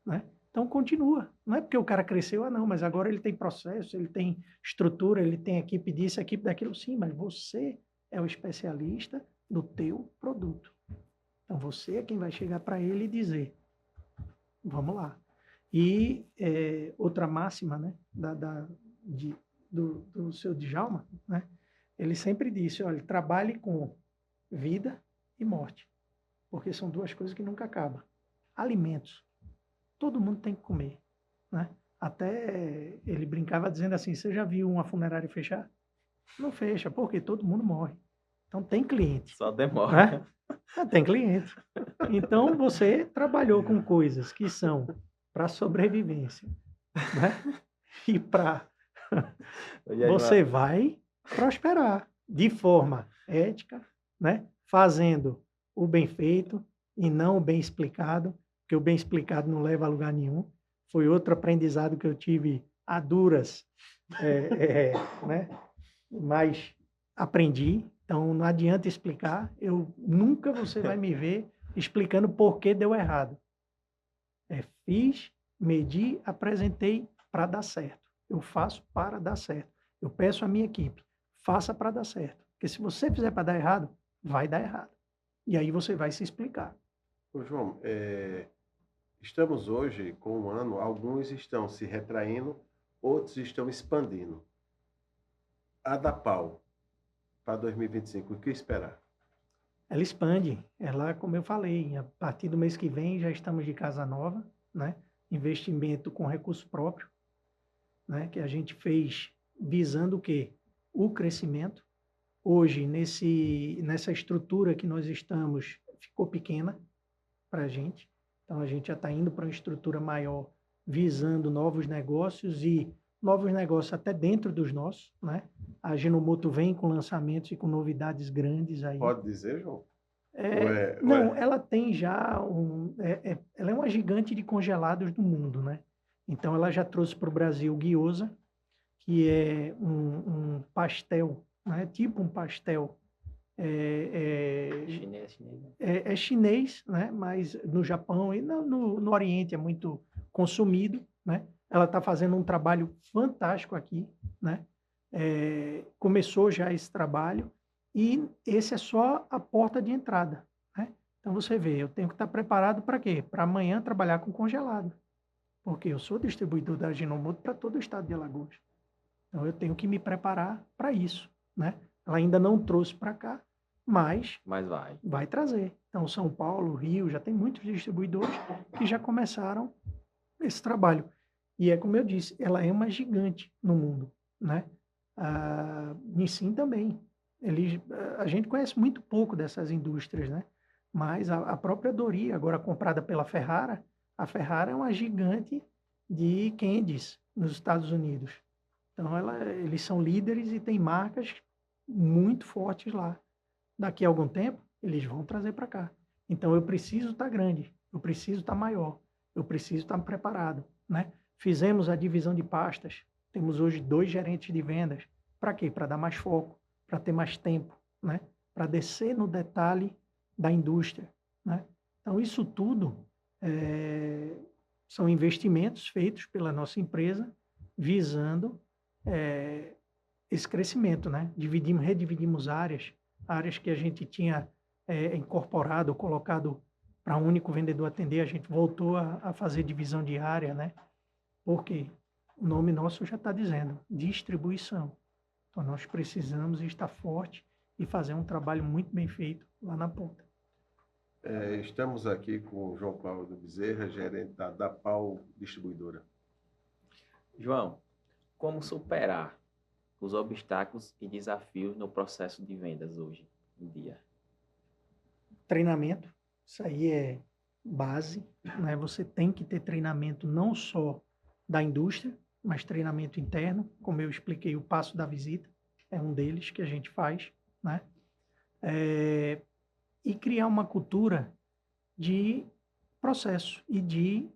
né? Então continua. Não é porque o cara cresceu, não, mas agora ele tem processo, ele tem estrutura, ele tem equipe disso, equipe daquilo. Sim, mas você é o especialista do teu produto. Então você é quem vai chegar para ele e dizer, vamos lá. E outra máxima, né, do seu Djalma, né, ele sempre disse, olha, trabalhe com vida e morte, porque são duas coisas que nunca acabam. Alimentos. Todo mundo tem que comer, né? Até ele brincava dizendo assim, você já viu uma funerária fechar? Não fecha, porque todo mundo morre. Então tem cliente. Só demora. Né? Tem cliente. Então você trabalhou com coisas que são para sobrevivência, né? E para você vai prosperar de forma ética, né? Fazendo o bem feito e não o bem explicado, porque o bem explicado não leva a lugar nenhum. Foi outro aprendizado que eu tive a duras, né? Mas aprendi. Então, não adianta explicar. Nunca você vai me ver explicando por que deu errado. Fiz, medi, apresentei para dar certo. Eu faço para dar certo. Eu peço à minha equipe, faça para dar certo. Porque se você fizer para dar errado, vai dar errado. E aí você vai se explicar. Ô, João, estamos hoje com um ano, alguns estão se retraindo, outros estão expandindo. A da Pau, para 2025, o que esperar? Ela expande. Ela, como eu falei, a partir do mês que vem já estamos de casa nova, né? Investimento com recurso próprio, né? Que a gente fez visando o quê? O crescimento. Hoje, nessa estrutura que nós estamos, ficou pequena para a gente. Então, a gente já está indo para uma estrutura maior, visando novos negócios e novos negócios até dentro dos nossos, né? A Ajinomoto vem com lançamentos e com novidades grandes aí. Pode dizer, João? Não, ela tem já ela é uma gigante de congelados do mundo, né? Então ela já trouxe para o Brasil o gyoza, que é um pastel, né? Tipo um pastel Chinês, né? é chinês, né? Mas no Japão e no Oriente é muito consumido, né? Ela está fazendo um trabalho fantástico aqui, né? Começou já esse trabalho e esse é só a porta de entrada, né? Então você vê, eu tenho que estar preparado para quê? Para amanhã trabalhar com congelado, porque eu sou distribuidor da Ajinomoto para todo o estado de Alagoas. Então eu tenho que me preparar para isso, né? Ela ainda não trouxe para cá, mas vai trazer. Então São Paulo, Rio, já tem muitos distribuidores que já começaram esse trabalho. E é como eu disse, ela é uma gigante no mundo, né? A Nissin também. A gente conhece muito pouco dessas indústrias, né? Mas a própria Dori, agora comprada pela Ferrara, a Ferrara é uma gigante de candies nos Estados Unidos. Então, eles são líderes e têm marcas muito fortes lá. Daqui a algum tempo, eles vão trazer para cá. Então, eu preciso estar grande, eu preciso estar maior, eu preciso estar preparado, né? Fizemos a divisão de pastas, temos hoje 2 gerentes de vendas. Para quê? Para dar mais foco, para ter mais tempo, né? Para descer no detalhe da indústria, né? Então, isso tudo são investimentos feitos pela nossa empresa visando esse crescimento, né? Redividimos áreas que a gente tinha incorporado, colocado para um único vendedor atender, a gente voltou a fazer divisão de área, né? Porque o nome nosso já está dizendo, distribuição. Então, nós precisamos estar forte e fazer um trabalho muito bem feito lá na ponta. Estamos aqui com o João Paulo do Bezerra, gerente da PAU Distribuidora. João, como superar os obstáculos e desafios no processo de vendas hoje em dia? Treinamento, isso aí é base, né? Você tem que ter treinamento não só da indústria, mas treinamento interno, como eu expliquei, o passo da visita é um deles que a gente faz, né? E criar uma cultura de processo e de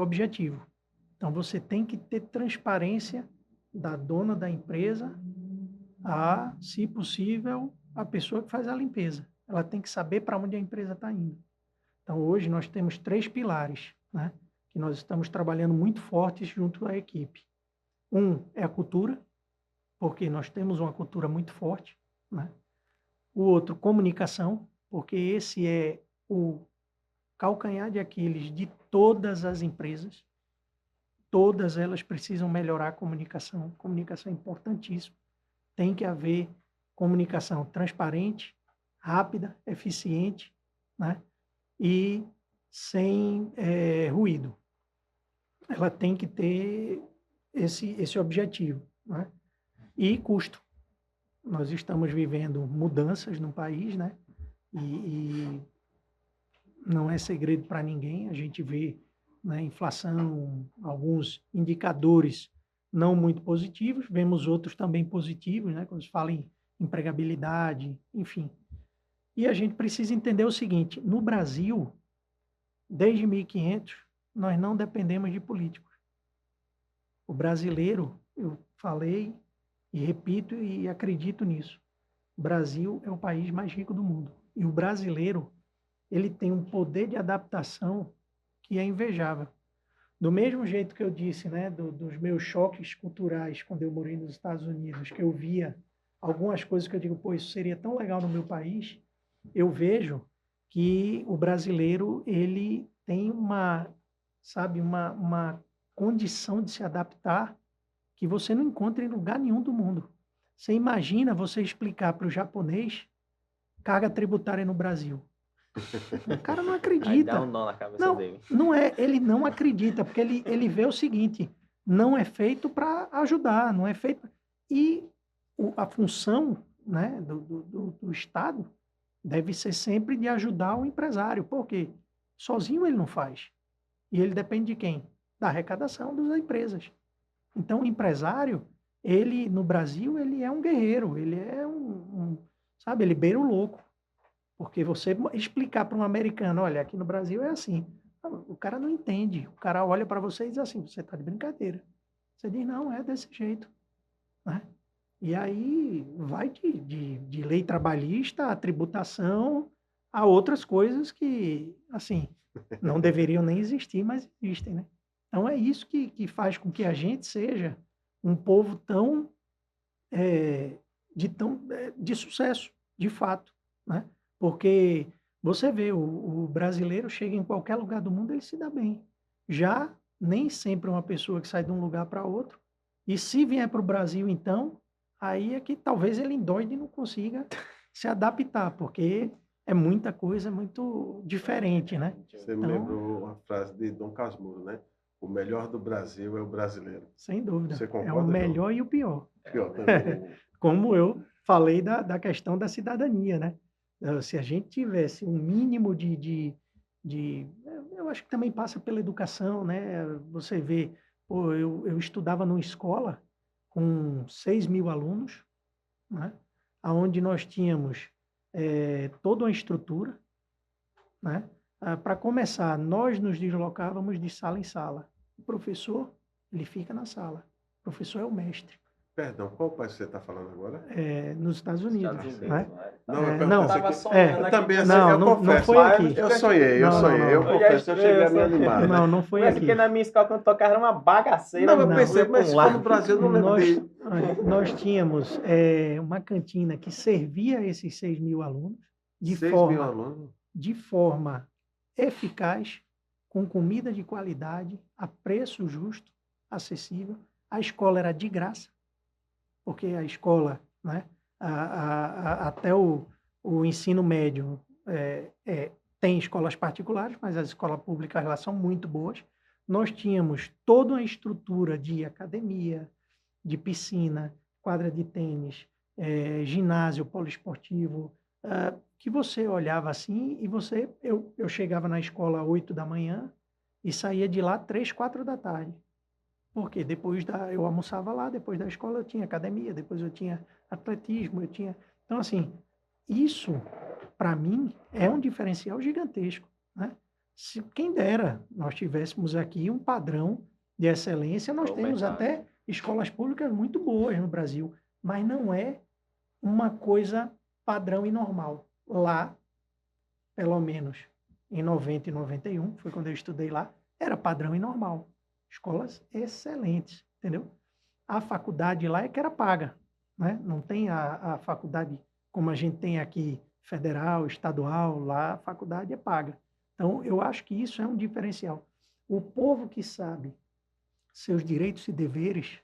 objetivo. Então, você tem que ter transparência da dona da empresa a, se possível, a pessoa que faz a limpeza. Ela tem que saber para onde a empresa está indo. Então, hoje nós temos 3 pilares, né, que nós estamos trabalhando muito fortes junto à equipe. Um é a cultura, porque nós temos uma cultura muito forte, né? O outro, comunicação, porque esse é o calcanhar de Aquiles de todas as empresas. Todas elas precisam melhorar a comunicação. Comunicação é importantíssimo. Tem que haver comunicação transparente, rápida, eficiente, né? E sem ruído. Ela tem que ter esse objetivo, né? E custo. Nós estamos vivendo mudanças no país, né? E não é segredo para ninguém, a gente vê, né, inflação, alguns indicadores não muito positivos, vemos outros também positivos, né, quando se fala em empregabilidade, enfim. E a gente precisa entender o seguinte, no Brasil, desde 1500, nós não dependemos de políticos. O brasileiro, eu falei e repito e acredito nisso, o Brasil é o país mais rico do mundo. E o brasileiro, ele tem um poder de adaptação que é invejável. Do mesmo jeito que eu disse, né, dos meus choques culturais quando eu morei nos Estados Unidos, que eu via algumas coisas que eu digo, pô, isso seria tão legal no meu país, eu vejo que o brasileiro, ele tem uma condição de se adaptar que você não encontra em lugar nenhum do mundo. Você imagina você explicar para o japonês carga tributária no Brasil. O cara não acredita. Aí dá um nó na cabeça dele. Não é, ele não acredita, porque ele vê o seguinte, não é feito para ajudar, não é feito... E a função, né, do Estado deve ser sempre de ajudar o empresário, porque sozinho ele não faz. E ele depende de quem? Da arrecadação das empresas. Então, o empresário, ele, no Brasil, ele é um guerreiro, ele é sabe, ele beira o louco. Porque você explicar para um americano, olha, aqui no Brasil é assim. O cara não entende. O cara olha para você e diz assim, você está de brincadeira. Você diz, não, é desse jeito. Né? E aí vai de lei trabalhista, a tributação, a outras coisas que, assim, não deveriam nem existir, mas existem, né? Então é isso que faz com que a gente seja um povo tão, de sucesso, de fato, né? Porque você vê, o brasileiro chega em qualquer lugar do mundo, ele se dá bem. Já nem sempre uma pessoa que sai de um lugar para outro, e se vier para o Brasil, então, aí é que talvez ele endoide e não consiga se adaptar, porque é muita coisa, muito diferente, né? Você me lembrou uma frase de Dom Casmurro, né? O melhor do Brasil é o brasileiro. Sem dúvida. Você É o concorda, João? melhor e o pior. Pior também. Como eu falei da questão da cidadania, né? Se a gente tivesse um mínimo eu acho que também passa pela educação, né? Você vê, pô, eu estudava numa escola com 6.000 alunos, né? Onde nós tínhamos toda uma estrutura, né? Para começar, nós nos deslocávamos de sala em sala. O professor, ele fica na sala. O professor é o mestre. Perdão, qual país você está falando agora? Nos Estados Unidos, Estados Unidos, né? né? Não, eu não, pensei Tava que- sonhando eu aqui. também assim, Não, eu não confesso. foi aqui. Eu sonhei, Não, eu não. confesso, eu cheguei a me animar. Não, não foi Mas aqui. porque na minha escola, quando tocava, era uma bagaceira. Não, eu Não. pensei, mas se lá. for no Brasil, eu não lembro Nós, de... nós tínhamos uma cantina que servia esses 6.000 alunos 6.000 alunos. de forma eficaz, com comida de qualidade, a preço justo, acessível. A escola era de graça, porque a escola, né, até o ensino médio tem escolas particulares, mas as escolas públicas lá são muito boas. Nós tínhamos toda uma estrutura de academia, de piscina, quadra de tênis, ginásio poliesportivo, que você olhava assim e eu chegava na escola às 8 da manhã e saía de lá 3, 4 da tarde. Porque eu almoçava lá, depois da escola eu tinha academia, depois eu tinha atletismo, Então, assim, isso, para mim, é um diferencial gigantesco, né? Se quem dera nós tivéssemos aqui um padrão de excelência, nós temos até escolas públicas muito boas no Brasil, mas não é uma coisa padrão e normal. Lá, pelo menos em 90 e 91, foi quando eu estudei lá, era padrão e normal. Escolas excelentes, entendeu? A faculdade lá é que era paga, né? Não tem a faculdade como a gente tem aqui, federal, estadual, lá a faculdade é paga. Então, eu acho que isso é um diferencial. O povo que sabe seus direitos e deveres,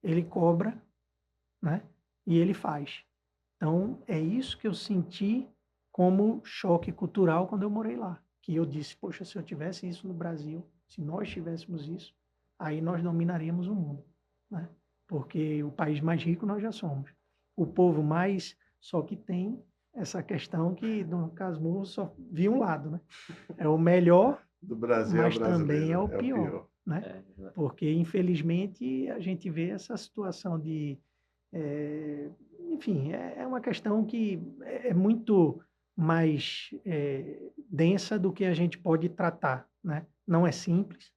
ele cobra, né? E ele faz. Então, é isso que eu senti como choque cultural quando eu morei lá. Que eu disse, poxa, se eu tivesse isso no Brasil, se nós tivéssemos isso, aí nós dominaríamos o mundo, né? Porque o país mais rico nós já somos. O povo mais, só que tem essa questão que no Casmurro só vi um lado, né? É o melhor, Do Brasil mas ao brasileiro, também é o pior, né? É, Porque, infelizmente, a gente vê essa situação enfim, é uma questão que é muito mais densa do que a gente pode tratar, né? Não é simples,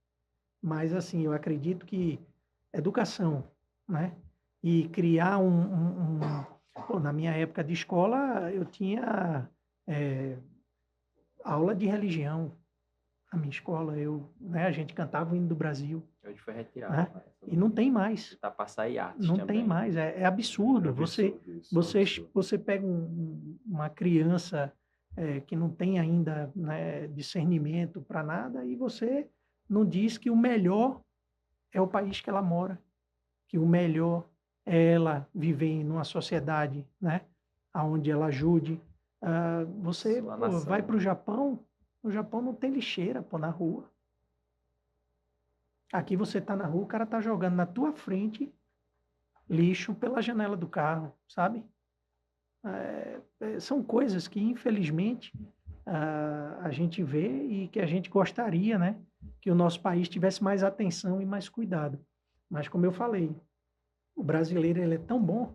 mas, assim, eu acredito que educação, né? E criar Pô, na minha época de escola, eu tinha aula de religião. Na minha escola, a gente cantava o hino do Brasil, hoje foi retirado. né? Mas E não tem mais. tá passar IATS Não também. tem mais. É absurdo. É absurdo isso, Você, absurdo. você pega uma criança que não tem ainda, né, discernimento para nada e você não diz que o melhor é o país que ela mora, que o melhor é ela viver numa sociedade, né, onde ela ajude. Você Sua pô, nação. vai para o Japão, no Japão não tem lixeira pô, na rua. Aqui você está na rua, o cara está jogando na tua frente lixo pela janela do carro, sabe? São coisas que, infelizmente, a gente vê e que a gente gostaria, né? Que o nosso país tivesse mais atenção e mais cuidado. Mas, como eu falei, o brasileiro ele é tão bom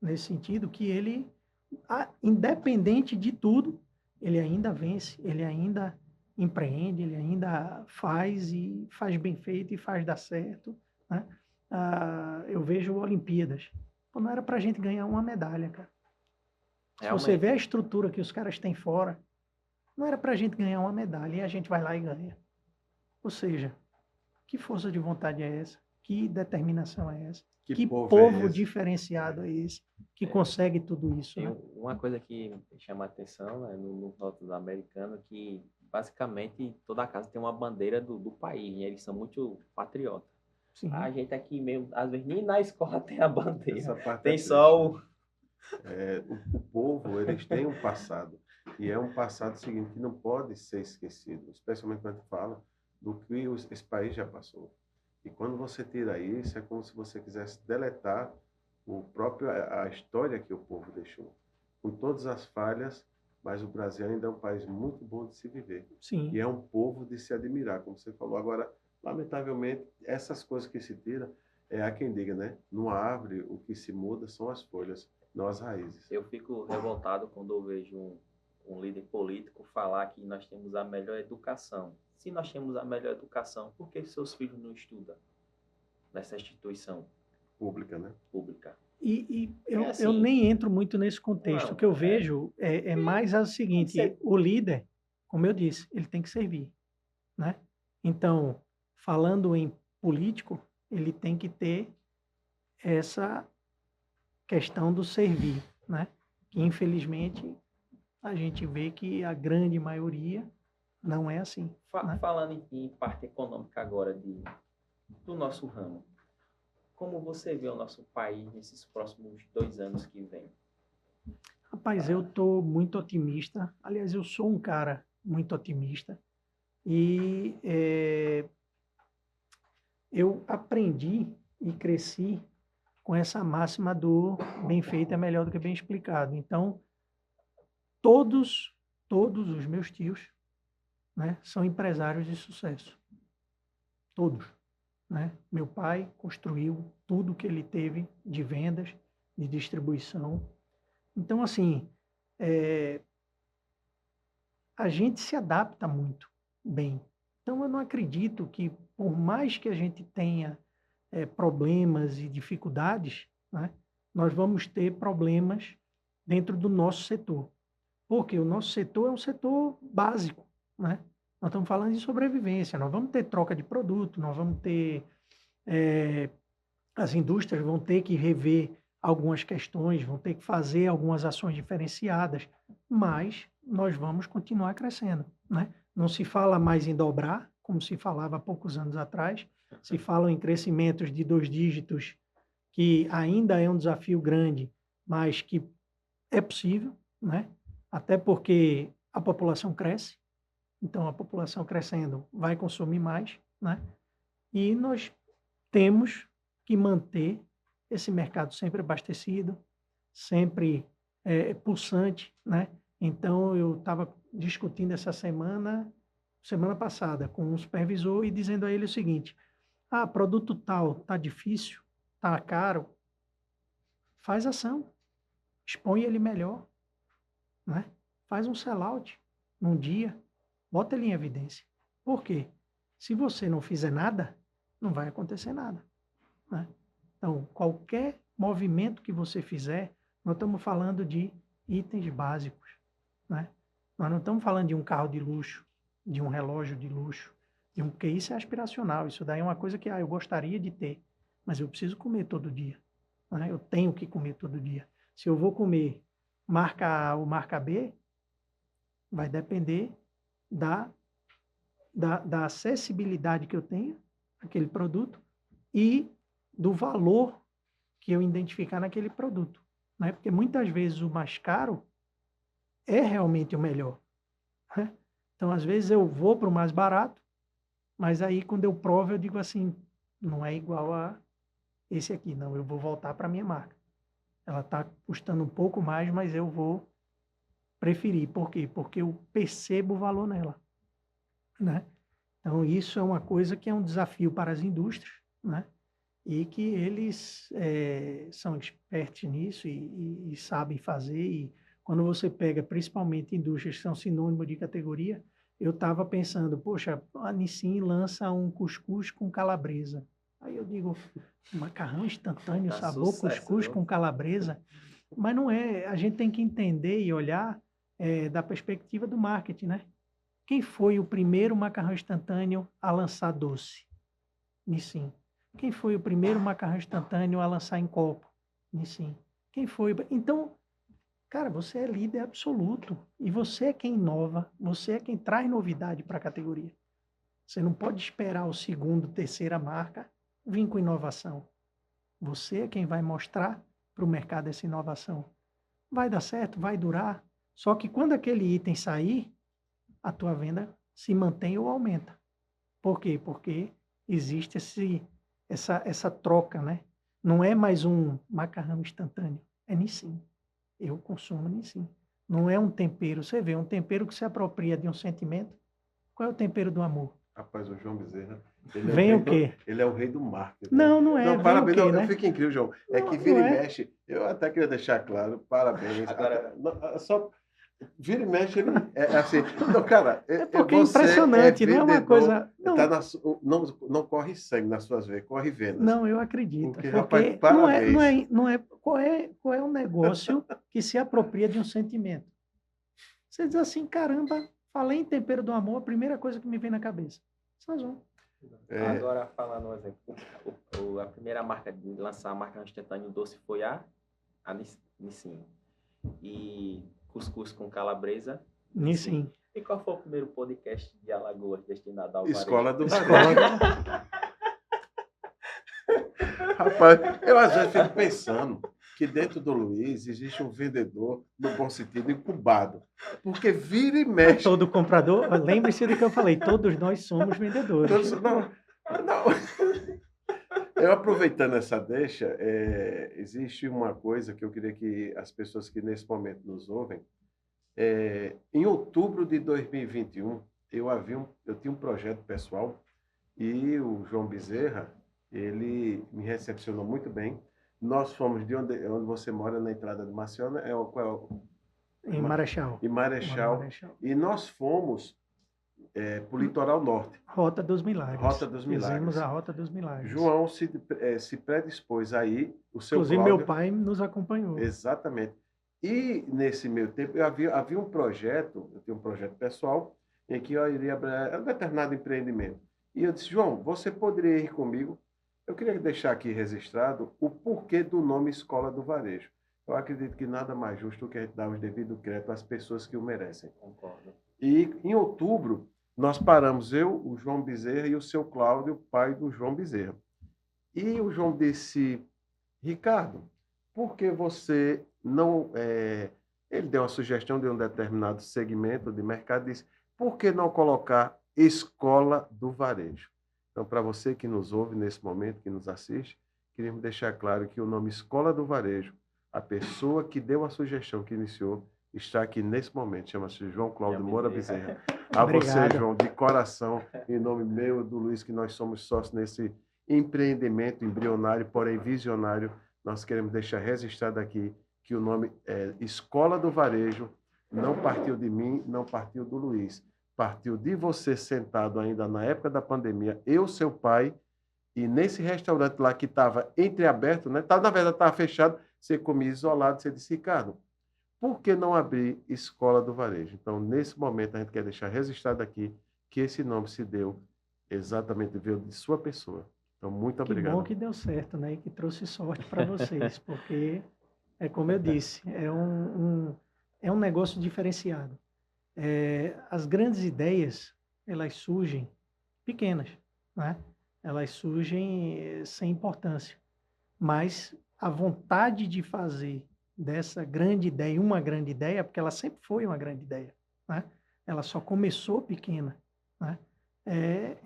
nesse sentido que ele, independente de tudo, ele ainda vence, ele ainda empreende, ele ainda faz e faz bem feito e faz dar certo, né? Eu vejo Olimpíadas. Pô, não era para a gente ganhar uma medalha, cara. Se você vê a Realmente. estrutura que os caras têm fora, não era para a gente ganhar uma medalha e a gente vai lá e ganha. Ou seja, que força de vontade é essa? Que determinação é essa? Que povo é povo esse? diferenciado é esse que É. consegue tudo isso, Tem né? uma coisa que chama a atenção, né, no rótulo americano, que basicamente toda casa tem uma bandeira do país, né? Eles são muito patriotas. A Sim, gente aqui mesmo, às vezes nem na escola tem a Essa bandeira. parte é Tem triste, só né? o. O povo, eles têm um passado. E é um passado seguinte que não pode ser esquecido, especialmente quando fala do que esse país já passou. E quando você tira isso, é como se você quisesse deletar a história que o povo deixou. Com todas as falhas, mas o Brasil ainda é um país muito bom de se viver. sim. E é um povo de se admirar, como você falou. Agora, lamentavelmente, essas coisas que se tira, há quem diga, né? Numa árvore, o que se muda são as folhas, não as raízes. Eu fico revoltado quando eu vejo um líder político falar que nós temos a melhor educação. Se nós temos a melhor educação, por que seus filhos não estudam nessa instituição Pública, né? pública? E É eu assim, nem entro muito nesse contexto. O que não, eu vejo é mais o quando seguinte: você o líder, como eu disse, ele tem que servir, né? Então, falando em político, ele tem que ter essa questão do servir, né? Que infelizmente a gente vê que a grande maioria não é assim, né? falando em parte econômica agora do nosso ramo, como você vê o nosso país nesses próximos 2 anos que vem? Rapaz, eu estou muito otimista. Aliás, eu sou um cara muito otimista. E eu aprendi e cresci com essa máxima do bem feito é melhor do que bem explicado. Então, todos, todos os meus tios, né, são empresários de sucesso. Todos, né? Meu pai construiu tudo que ele teve de vendas, de distribuição. Então, assim, a gente se adapta muito bem. Então, eu não acredito que, por mais que a gente tenha problemas e dificuldades, né, nós vamos ter problemas dentro do nosso setor. Porque o nosso setor é um setor básico, né? Nós estamos falando de sobrevivência, nós vamos ter troca de produto, nós vamos ter as indústrias vão ter que rever algumas questões, vão ter que fazer algumas ações diferenciadas, mas nós vamos continuar crescendo, né? Não se fala mais em dobrar, como se falava há poucos anos atrás, se fala em crescimentos de 2 dígitos, que ainda é um desafio grande, mas que é possível, né? Até porque a população cresce, então a população crescendo vai consumir mais, né? E nós temos que manter esse mercado sempre abastecido, sempre pulsante, né? Então, eu estava discutindo essa semana passada, com um supervisor e dizendo a ele o seguinte: produto tal está difícil, está caro, faz ação, expõe ele melhor, né? Faz um sellout num dia, bota ele em evidência. Por quê? Se você não fizer nada, não vai acontecer nada, né? Então, qualquer movimento que você fizer, nós estamos falando de itens básicos, né? Nós não estamos falando de um carro de luxo, de um relógio de luxo, porque isso é aspiracional, isso daí é uma coisa que eu gostaria de ter, mas eu preciso comer todo dia, né? Eu tenho que comer todo dia. Se eu vou comer marca A ou marca B, vai depender da, da acessibilidade que eu tenho àquele produto e do valor que eu identificar naquele produto, né? Porque muitas vezes o mais caro é realmente o melhor, né? Então, às vezes eu vou para o mais barato, mas aí quando eu provo eu digo assim, não é igual a esse aqui, não, eu vou voltar para a minha marca. Ela está custando um pouco mais, mas eu vou preferir. Por quê? Porque eu percebo o valor nela, né? Então, isso é uma coisa que é um desafio para as indústrias, né? e que eles são expertos nisso e sabem fazer. E quando você pega, principalmente indústrias que são sinônimo de categoria, eu estava pensando, poxa, a Nissin lança um cuscuz com calabresa. Aí eu digo, macarrão instantâneo, Tá sabor sucesso, cuscuz viu? com calabresa. Mas não é, a gente tem que entender e olhar da perspectiva do marketing, né? Quem foi o primeiro macarrão instantâneo a lançar doce? Nissin. Quem foi o primeiro macarrão instantâneo a lançar em copo? Nissin. Quem foi? Então, cara, você é líder absoluto. E você é quem inova, você é quem traz novidade para a categoria. Você não pode esperar o segundo, terceira marca vir com inovação. Você é quem vai mostrar para o mercado essa inovação. Vai dar certo, vai durar. Só que quando aquele item sair, a tua venda se mantém ou aumenta. Por quê? Porque existe essa troca, né? Não é mais um macarrão instantâneo, é Nissin. Eu consumo Nissin. Não é um tempero. Você vê, um tempero que se apropria de um sentimento. Qual é o tempero do amor? Rapaz, o João Bezerra, ele é Vem o o quê? ele é o rei do marketing, né? Não, não é. Não, Vem parabéns, o quê, não, eu né? fico incrível, João. É que Não, vira não e é. mexe, eu até queria deixar claro, parabéns. Agora- Só vira e mexe, ele é assim. Não, cara, É porque é você impressionante, não é uma vendedor, coisa. Não, tá não corre sangue nas suas veias, corre vendas. não, eu acredito. Porque, rapaz, Porque parabéns. qual é o negócio que se apropria de um sentimento? Você diz assim, caramba, falei em tempero do amor, a primeira coisa que me vem na cabeça. Sazon. É, Agora, falando um exemplo, a primeira marca de lançar a marca instantâneo doce foi a Nissin. E cuscuz com calabresa, Nissin. E qual foi o primeiro podcast de Alagoas destinado ao Escola varejo? do Varejo. Rapaz, eu às vezes fico pensando que dentro do Luiz existe um vendedor, no bom sentido, incubado. Porque vira e mexe. Todo comprador, lembre-se do que eu falei, todos nós somos vendedores. Não. Eu aproveitando essa deixa, existe uma coisa que eu queria que as pessoas que nesse momento nos ouvem, em outubro de 2021, eu tinha um projeto pessoal e o João Bezerra, ele me recepcionou muito bem. Nós fomos de onde você mora, na entrada de Maceió, Em Marechal. em Marechal, e nós fomos para o litoral norte. Rota dos Milagres. Rota dos Milagres. Fizemos a Rota dos Milagres. João se predispôs aí, o seu Inclusive, Cláudio, meu pai nos acompanhou. exatamente. E nesse meio tempo havia um projeto, eu tinha um projeto pessoal, em que eu iria abrir um determinado empreendimento. E eu disse, João, você poderia ir comigo? Eu queria deixar aqui registrado o porquê do nome Escola do Varejo. Eu acredito que nada mais justo do que a gente dar o devido crédito às pessoas que o merecem. Concordo. E em outubro, nós paramos, eu, o João Bezerra e o seu Cláudio, pai do João Bezerra. E o João disse, Ricardo, por que você não... Ele deu uma sugestão de um determinado segmento de mercado e disse, por que não colocar Escola do Varejo? Então, para você que nos ouve nesse momento, que nos assiste, queríamos deixar claro que o nome Escola do Varejo, a pessoa que deu a sugestão, que iniciou, está aqui nesse momento, chama-se João Cláudio Moura Bezerra. A você, Obrigado. João, de coração, em nome meu, do Luiz, que nós somos sócios nesse empreendimento embrionário, porém visionário, nós queremos deixar registrado aqui que o nome Escola do Varejo não partiu de mim, não partiu do Luiz. Partiu de você sentado ainda na época da pandemia, eu, seu pai, e nesse restaurante lá que estava entreaberto, né? Na verdade estava fechado, você comia isolado, você disse, Ricardo, por que não abrir Escola do Varejo? Então, nesse momento, a gente quer deixar registrado aqui que esse nome se deu exatamente, veio de sua pessoa. Então, muito obrigado. Que bom que deu certo, né? E que trouxe sorte para vocês, porque, como eu disse, é um negócio diferenciado. As grandes ideias, elas surgem pequenas, né? Elas surgem sem importância, mas a vontade de fazer dessa grande ideia, uma grande ideia, porque ela sempre foi uma grande ideia, né? Ela só começou pequena, né?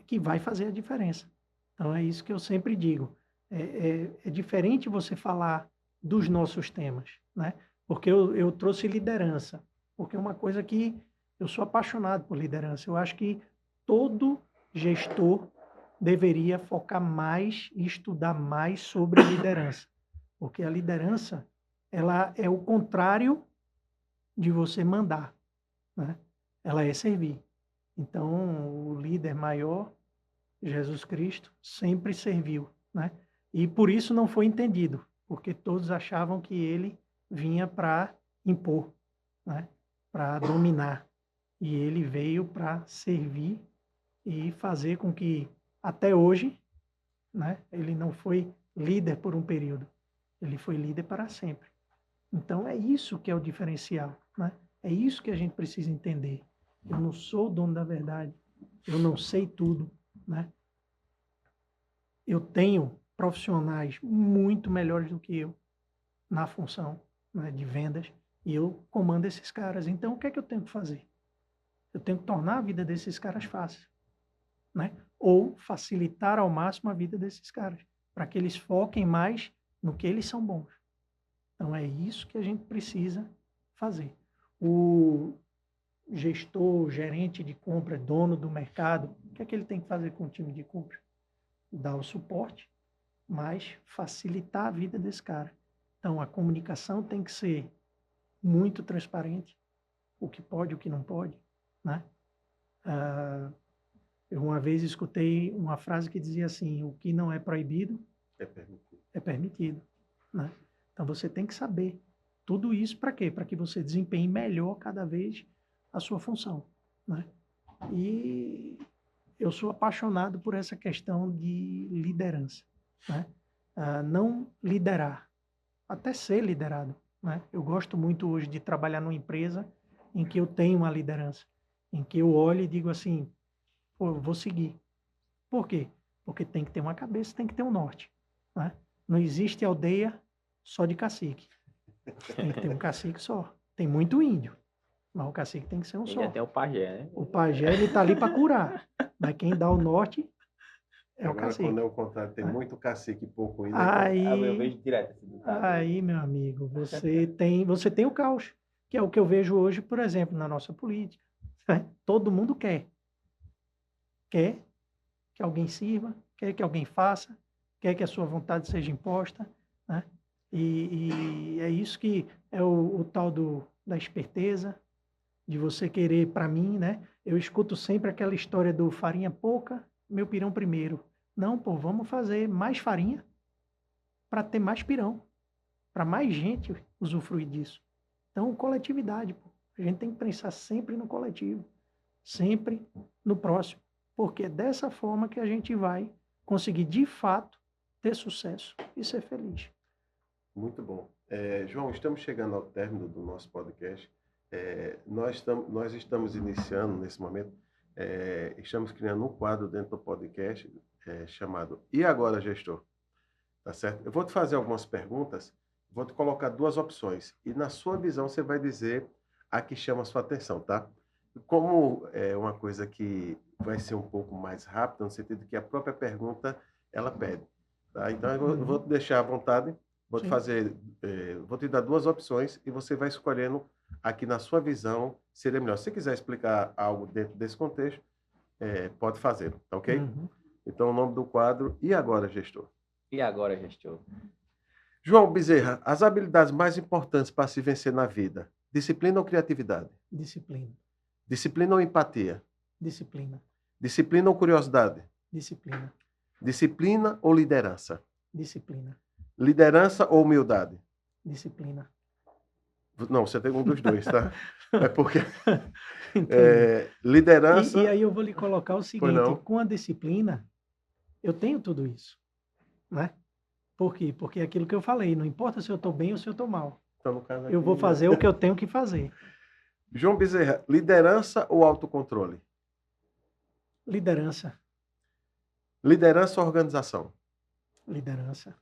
Que vai fazer a diferença. Então, é isso que eu sempre digo. É diferente você falar dos nossos temas, né? Porque eu trouxe liderança, porque é uma coisa que eu sou apaixonado por liderança. Eu acho que todo gestor deveria focar mais e estudar mais sobre liderança. Porque a liderança, ela é o contrário de você mandar, né? Ela é servir. Então, o líder maior, Jesus Cristo, sempre serviu, né? E por isso não foi entendido, porque todos achavam que ele vinha para impor, né? Para dominar. E ele veio para servir e fazer com que, até hoje, né, ele não foi líder por um período, ele foi líder para sempre. Então, é isso que é o diferencial, né? É isso que a gente precisa entender. Eu não sou o dono da verdade, eu não sei tudo, né? Eu tenho profissionais muito melhores do que eu na função, né, de vendas, e eu comando esses caras. Então, o que é que eu tenho que fazer? Eu tenho que tornar a vida desses caras fácil, né? Ou facilitar ao máximo a vida desses caras, para que eles foquem mais no que eles são bons. Então, é isso que a gente precisa fazer. O gestor, gerente de compra, dono do mercado, o que é que ele tem que fazer com o time de compra? Dar o suporte, mas facilitar a vida desse cara. Então, a comunicação tem que ser muito transparente, o que pode, o que não pode, né? Eu uma vez escutei uma frase que dizia assim: o que não é proibido é permitido, né? Então, você tem que saber tudo isso para quê? Para que você desempenhe melhor cada vez a sua função, né? E eu sou apaixonado por essa questão de liderança, né? Não liderar, até ser liderado, né? Eu gosto muito hoje de trabalhar numa empresa em que eu tenho uma liderança, em que eu olho e digo assim, pô, eu vou seguir. Por quê? Porque tem que ter uma cabeça, tem que ter um norte, né? Não existe aldeia só de cacique. Tem que ter um cacique só. Tem muito índio, mas o cacique tem que ser um E só. já tem o pajé, né? O pajé, ele tá ali para curar, mas quem dá o norte é o Agora, cacique. quando é o contrário, tem muito cacique e pouco índio. Eu vejo Aí, direto esse ditado. aí, meu amigo, você tem o caos, que é o que eu vejo hoje, por exemplo, na nossa política, né? Todo mundo quer que alguém sirva, quer que alguém faça, quer que a sua vontade seja imposta, né? E é isso que é o tal da esperteza, de você querer para mim, né? Eu escuto sempre aquela história do farinha pouca, meu pirão primeiro. Não, pô, vamos fazer mais farinha para ter mais pirão, para mais gente usufruir disso. Então, coletividade, pô. A gente tem que pensar sempre no coletivo, sempre no próximo, porque é dessa forma que a gente vai conseguir, de fato, ter sucesso e ser feliz. Muito bom. João, estamos chegando ao término do nosso podcast. Nós estamos iniciando, nesse momento, estamos criando um quadro dentro do podcast chamado E Agora, Gestor? Tá certo? Eu vou te fazer algumas perguntas, vou te colocar duas opções, e na sua visão você vai dizer a que chama a sua atenção, tá? Como é uma coisa que vai ser um pouco mais rápida, no sentido que a própria pergunta, ela pede, tá? Então, eu vou te deixar à vontade. Vou te Sim. fazer, vou te dar duas opções e você vai escolhendo a que na sua visão seria melhor. Se quiser explicar algo dentro desse contexto, pode fazer, tá ok? Uhum. Então, o nome do quadro, E Agora, Gestor? E agora, gestor? João Bezerra, as habilidades mais importantes para se vencer na vida, disciplina ou criatividade? Disciplina, Disciplina ou empatia? disciplina, Disciplina ou curiosidade? disciplina, Disciplina ou liderança? disciplina, Liderança ou humildade? disciplina. Não, você tem um dos dois, tá? É porque Entendi. liderança... E aí eu vou lhe colocar o Pois seguinte, não. com a disciplina, eu tenho tudo isso, né? Por quê? Porque é aquilo que eu falei, não importa se eu estou bem ou se eu estou mal. Então, no caso Eu vou aqui, fazer o que eu tenho que fazer. João Bezerra, liderança ou autocontrole? Liderança, Liderança ou organização? liderança.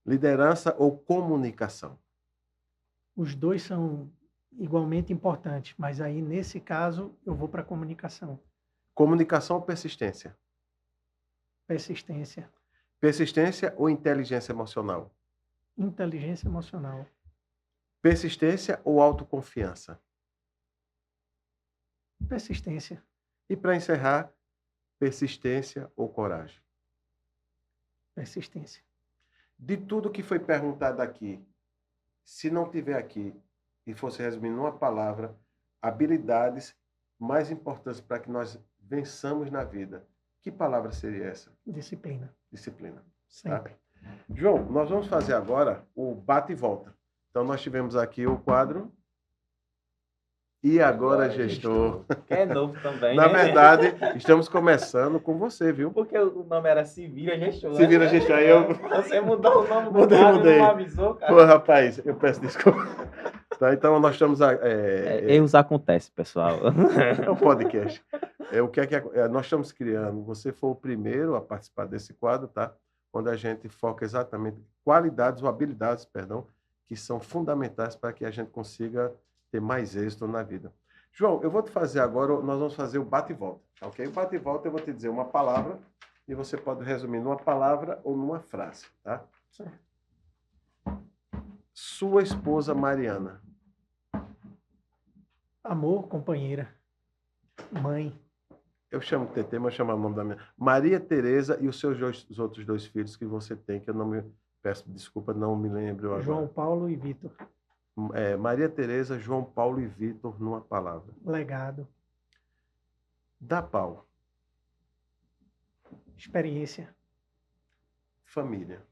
Liderança ou comunicação? Os dois são igualmente importantes, mas aí, nesse caso, eu vou para a comunicação. Comunicação ou persistência? Persistência, Persistência ou inteligência emocional? inteligência emocional, Persistência ou autoconfiança? persistência, E para encerrar, persistência ou coragem? Persistência. De tudo que foi perguntado aqui, se não tiver aqui e fosse resumir numa palavra, habilidades mais importantes para que nós vençamos na vida, que palavra seria essa? Disciplina. Disciplina. Tá? Sempre. João, nós vamos fazer agora o bate e volta. Então, nós tivemos aqui o quadro E Agora Gestor. Que é novo também, Na né? verdade, estamos começando com você, viu? Porque o nome era Se Vira Gestor. Se Vira Gestor, aí eu- Você mudou o nome do Mudei, quadro, mudei. não avisou, cara. Pô, rapaz, eu peço desculpa. Tá, então, nós estamos... Erros acontecem, pessoal. É um podcast. O que é que nós estamos criando? Você foi o primeiro a participar desse quadro, tá? Onde a gente foca exatamente qualidades ou habilidades, perdão, que são fundamentais para que a gente consiga ter mais êxito na vida. João, eu vou te fazer agora, nós vamos fazer o bate e volta, ok? O bate e volta eu vou te dizer uma palavra e você pode resumir numa palavra ou numa frase, tá? Certo. Sua esposa Mariana. Amor, companheira. Mãe. Eu chamo TT, mas eu chamo o nome da minha. Maria Tereza e os os outros dois filhos que você tem, que eu não me peço desculpa, não me lembro agora. João Paulo e Vitor. Maria Tereza, João Paulo e Vitor, numa palavra. Legado. Da Pau. Experiência. Família.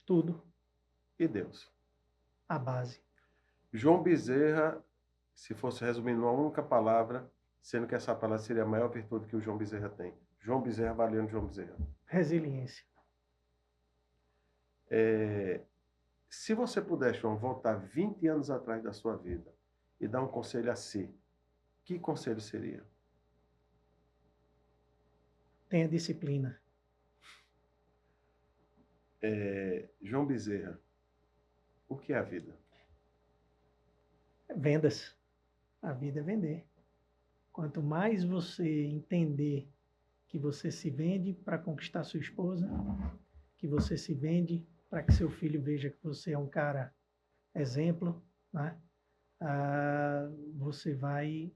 Tudo. E Deus. A base. João Bezerra, se fosse resumir numa única palavra, sendo que essa palavra seria a maior virtude que o João Bezerra tem. João Bezerra avaliando João Bezerra. Resiliência. Se você puder, João, voltar 20 anos atrás da sua vida e dar um conselho a si, que conselho seria? Tenha disciplina. João Bezerra, o que é a vida? Vendas. A vida é vender. Quanto mais você entender que você se vende para conquistar sua esposa, que você se vende para que seu filho veja que você é um cara exemplo, né? Você vai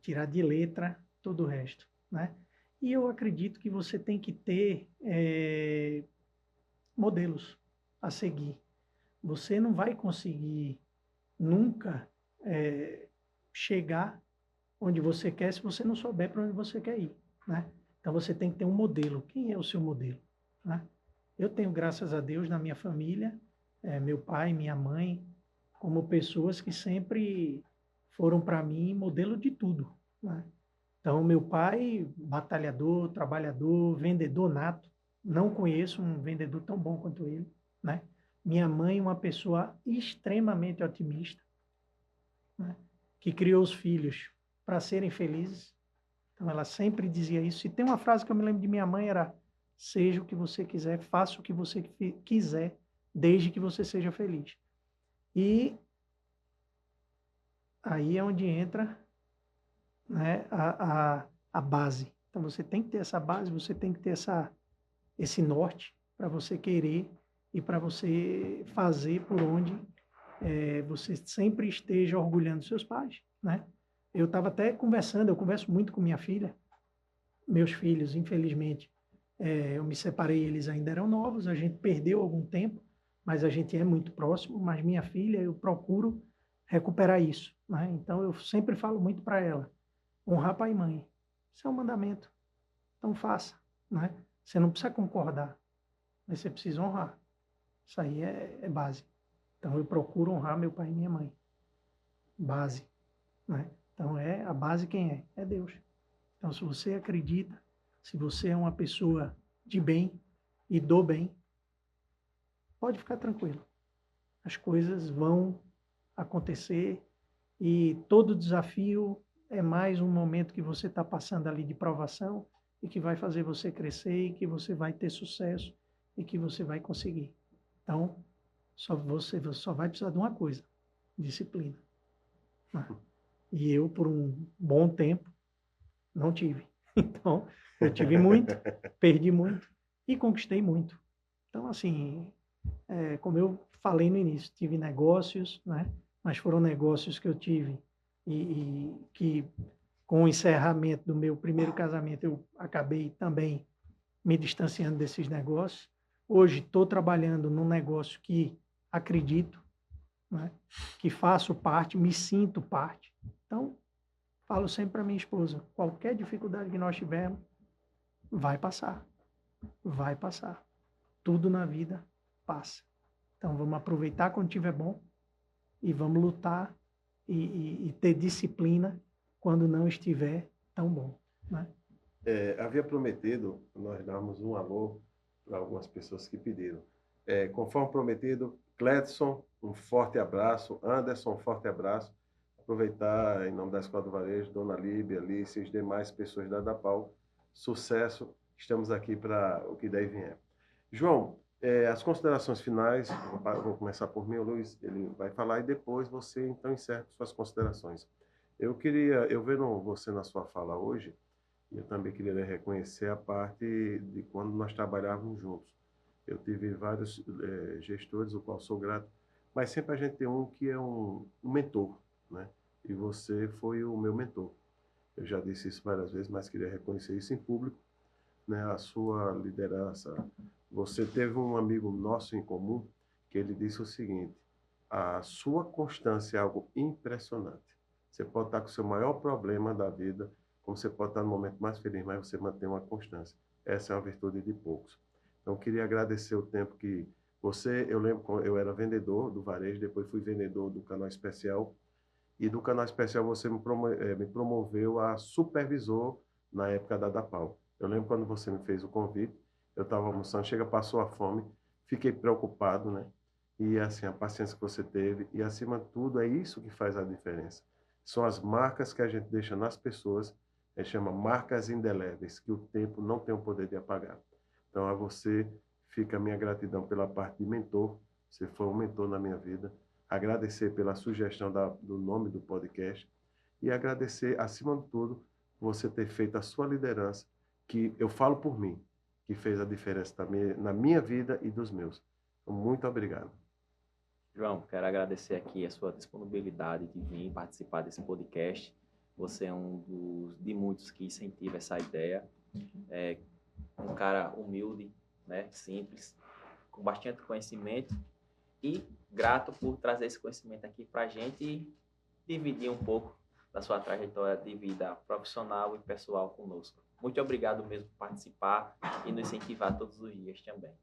tirar de letra todo o resto, né? E eu acredito que você tem que ter modelos a seguir. Você não vai conseguir nunca chegar onde você quer se você não souber para onde você quer ir, né? Então você tem que ter um modelo. Quem é o seu modelo, né? Eu tenho, graças a Deus, na minha família, meu pai, minha mãe, como pessoas que sempre foram para mim modelo de tudo, né? Então, meu pai, batalhador, trabalhador, vendedor nato, não conheço um vendedor tão bom quanto ele, né? Minha mãe, uma pessoa extremamente otimista, né? Que criou os filhos para serem felizes. Então, ela sempre dizia isso. E tem uma frase que eu me lembro de minha mãe, era: seja o que você quiser, faça o que você quiser, desde que você seja feliz. E aí é onde entra, né, a base. Então, você tem que ter essa base, você tem que ter esse norte para você querer e para você fazer por onde você sempre esteja orgulhando seus pais, né? Eu estava até conversando, eu converso muito com minha filha, meus filhos, infelizmente, eu me separei, eles ainda eram novos, a gente perdeu algum tempo, mas a gente é muito próximo, mas minha filha, eu procuro recuperar isso, né? Então, eu sempre falo muito para ela: honrar pai e mãe, isso é um mandamento, então faça, né? Você não precisa concordar, mas você precisa honrar, isso aí é base. Então, eu procuro honrar meu pai e minha mãe, base, né? Então, a base quem é? É Deus. Então, se você acredita, se você é uma pessoa de bem e do bem, pode ficar tranquilo. As coisas vão acontecer e todo desafio é mais um momento que você está passando ali de provação e que vai fazer você crescer e que você vai ter sucesso e que você vai conseguir. Então, você só vai precisar de uma coisa: disciplina. E eu, por um bom tempo, não tive. Então, eu tive muito, perdi muito e conquistei muito. Então, assim, como eu falei no início, tive negócios, né? Mas foram negócios que eu tive e que, com o encerramento do meu primeiro casamento, eu acabei também me distanciando desses negócios. Hoje estou trabalhando num negócio que acredito, né? Que faço parte, me sinto parte. Então, falo sempre para minha esposa, qualquer dificuldade que nós tivermos, vai passar. Vai passar. Tudo na vida passa. Então, vamos aproveitar quando estiver bom e vamos lutar e ter disciplina quando não estiver tão bom, né? Havia prometido nós darmos um alô para algumas pessoas que pediram. Conforme prometido, Cledson, um forte abraço. Anderson, um forte abraço. Aproveitar, em nome da Escola do Varejo, Dona Líbia, Alice e as demais pessoas da DAPAL. Sucesso. Estamos aqui para o que daí vier. João, as considerações finais, vou começar por mim, o Luiz, ele vai falar e depois você então encerra suas considerações. Eu vendo você na sua fala hoje, eu também queria reconhecer a parte de quando nós trabalhávamos juntos. Eu tive vários gestores, o qual sou grato, mas sempre a gente tem um que é um mentor, né? E você foi o meu mentor. Eu já disse isso várias vezes, mas queria reconhecer isso em público, né? A sua liderança. Você teve um amigo nosso em comum que ele disse o seguinte: a sua constância é algo impressionante. Você pode estar com o seu maior problema da vida, como você pode estar no momento mais feliz, mas você mantém uma constância. Essa é uma virtude de poucos. Então, eu queria agradecer o tempo que eu lembro quando eu era vendedor do varejo, depois fui vendedor do Canal Especial, e do Canal Especial você me promoveu a supervisor na época da DAPAL. Eu lembro quando você me fez o convite, eu estava almoçando, passou a fome, fiquei preocupado, né? E assim, a paciência que você teve, e acima de tudo, é isso que faz a diferença. São as marcas que a gente deixa nas pessoas, chama marcas indeléveis, que o tempo não tem o poder de apagar. Então, a você fica a minha gratidão pela parte de mentor, você foi um mentor na minha vida, agradecer pela sugestão do nome do podcast e agradecer, acima de tudo, você ter feito a sua liderança, que eu falo por mim, que fez a diferença também na minha vida e dos meus. Então, muito obrigado. João, quero agradecer aqui a sua disponibilidade de vir participar desse podcast. Você é de muitos que incentiva essa ideia. É um cara humilde, né, simples, com bastante conhecimento e grato por trazer esse conhecimento aqui para a gente e dividir um pouco da sua trajetória de vida profissional e pessoal conosco. Muito obrigado mesmo por participar e nos incentivar todos os dias também.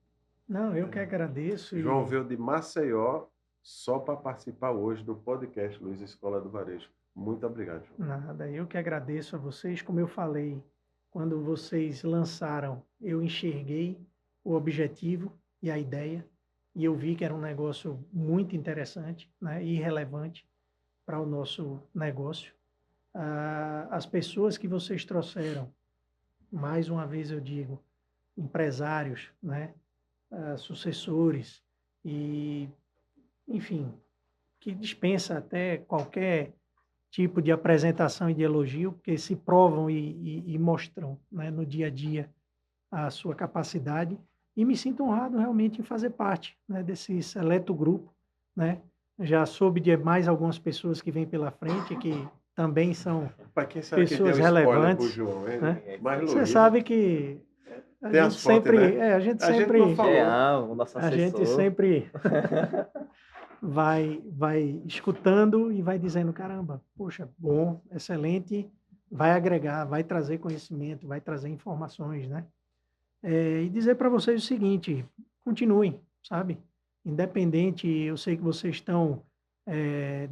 Não, eu que agradeço. João veio de Maceió só para participar hoje do podcast Luiz Escola do Varejo. Muito obrigado, João. Nada, eu que agradeço a vocês. Como eu falei, quando vocês lançaram, eu enxerguei o objetivo e a ideia, e eu vi que era um negócio muito interessante, né, e relevante para o nosso negócio. As pessoas que vocês trouxeram, mais uma vez eu digo, empresários, né, sucessores, e, enfim, que dispensa até qualquer tipo de apresentação e de elogio, porque se provam e mostram, né, no dia a dia a sua capacidade, e me sinto honrado realmente em fazer parte, né, desse seleto grupo, né? Já soube de mais algumas pessoas que vêm pela frente, que também são pessoas relevantes. João, né? Mas, Você Luiz, sabe que a tem gente as fotos, sempre, né? a gente A gente sempre, não falou. O nosso a assessor. gente sempre vai escutando e vai dizendo, caramba, poxa, bom, excelente, vai agregar, vai trazer conhecimento, vai trazer informações, né? E dizer para vocês o seguinte, continuem, sabe? Independente, eu sei que vocês estão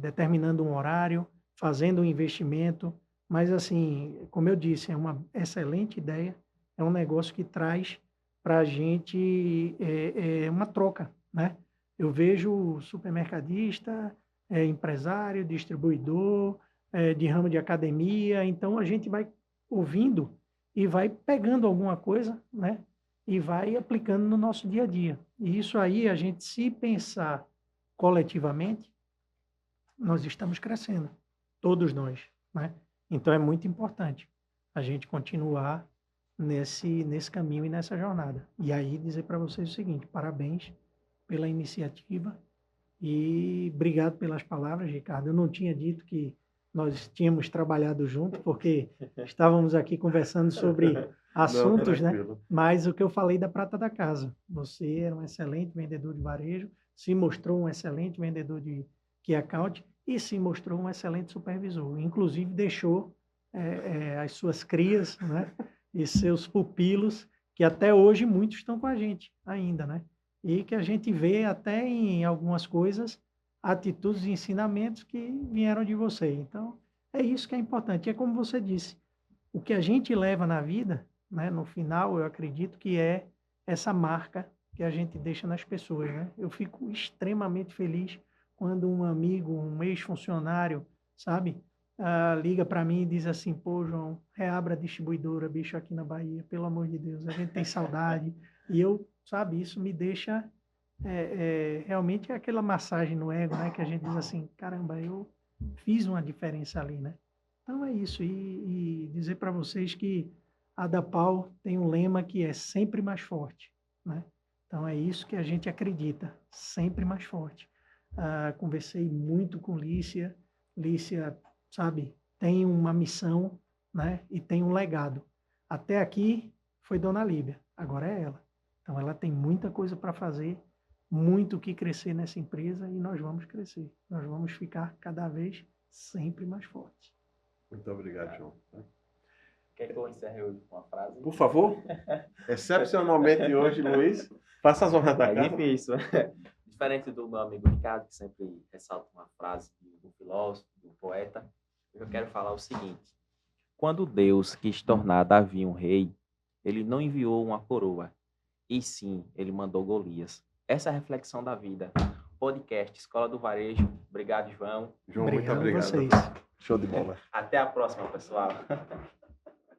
determinando um horário, fazendo um investimento, mas assim, como eu disse, é uma excelente ideia, é um negócio que traz para a gente uma troca, né? Eu vejo supermercadista, empresário, distribuidor, de ramo de academia, então a gente vai ouvindo e vai pegando alguma coisa, né? E vai aplicando no nosso dia a dia. E isso aí, a gente, se pensar coletivamente, nós estamos crescendo, todos nós, né? Então é muito importante a gente continuar nesse caminho e nessa jornada. E aí dizer para vocês o seguinte, parabéns pela iniciativa e obrigado pelas palavras, Ricardo. Eu não tinha dito que nós tínhamos trabalhado junto, porque estávamos aqui conversando sobre assuntos, né? tranquilo. Mas o que eu falei da prata da casa, você era um excelente vendedor de varejo, se mostrou um excelente vendedor de Key Account e se mostrou um excelente supervisor. Inclusive deixou as suas crias, né? E seus pupilos, que até hoje muitos estão com a gente ainda, né? E que a gente vê até em algumas coisas, atitudes e ensinamentos que vieram de você. Então, é isso que é importante. É como você disse, o que a gente leva na vida, né, no final, eu acredito que é essa marca que a gente deixa nas pessoas, né? Eu fico extremamente feliz quando um amigo, um ex-funcionário, sabe, liga para mim e diz assim: pô, João, reabra a distribuidora, bicho, aqui na Bahia, pelo amor de Deus, a gente tem saudade. E eu, sabe, isso me deixa realmente aquela massagem no ego, né? Que a gente diz assim: caramba, eu fiz uma diferença ali, né? Então é isso. E dizer para vocês que a Dapal tem um lema que é sempre mais forte, né? Então é isso que a gente acredita, sempre mais forte. Conversei muito com Lícia. Lícia, sabe, tem uma missão, né? E tem um legado. Até aqui foi Dona Líbia, agora é ela. Então ela tem muita coisa para fazer, muito o que crescer nessa empresa e nós vamos crescer. Nós vamos ficar cada vez sempre mais fortes. Muito obrigado, João. Quer que eu encerre hoje com uma frase? Por favor, excepcionalmente hoje, Luiz, faça as honras da É casa. difícil. Diferente do meu amigo Ricardo, que sempre ressalta uma frase do filósofo, do poeta, eu quero falar o seguinte: quando Deus quis tornar Davi um rei, ele não enviou uma coroa, e sim, ele mandou Golias. Essa é a reflexão da vida. Podcast Escola do Varejo. Obrigado, João. João, muito Obrigado a obrigado. vocês. Show de bola. Até a próxima, pessoal.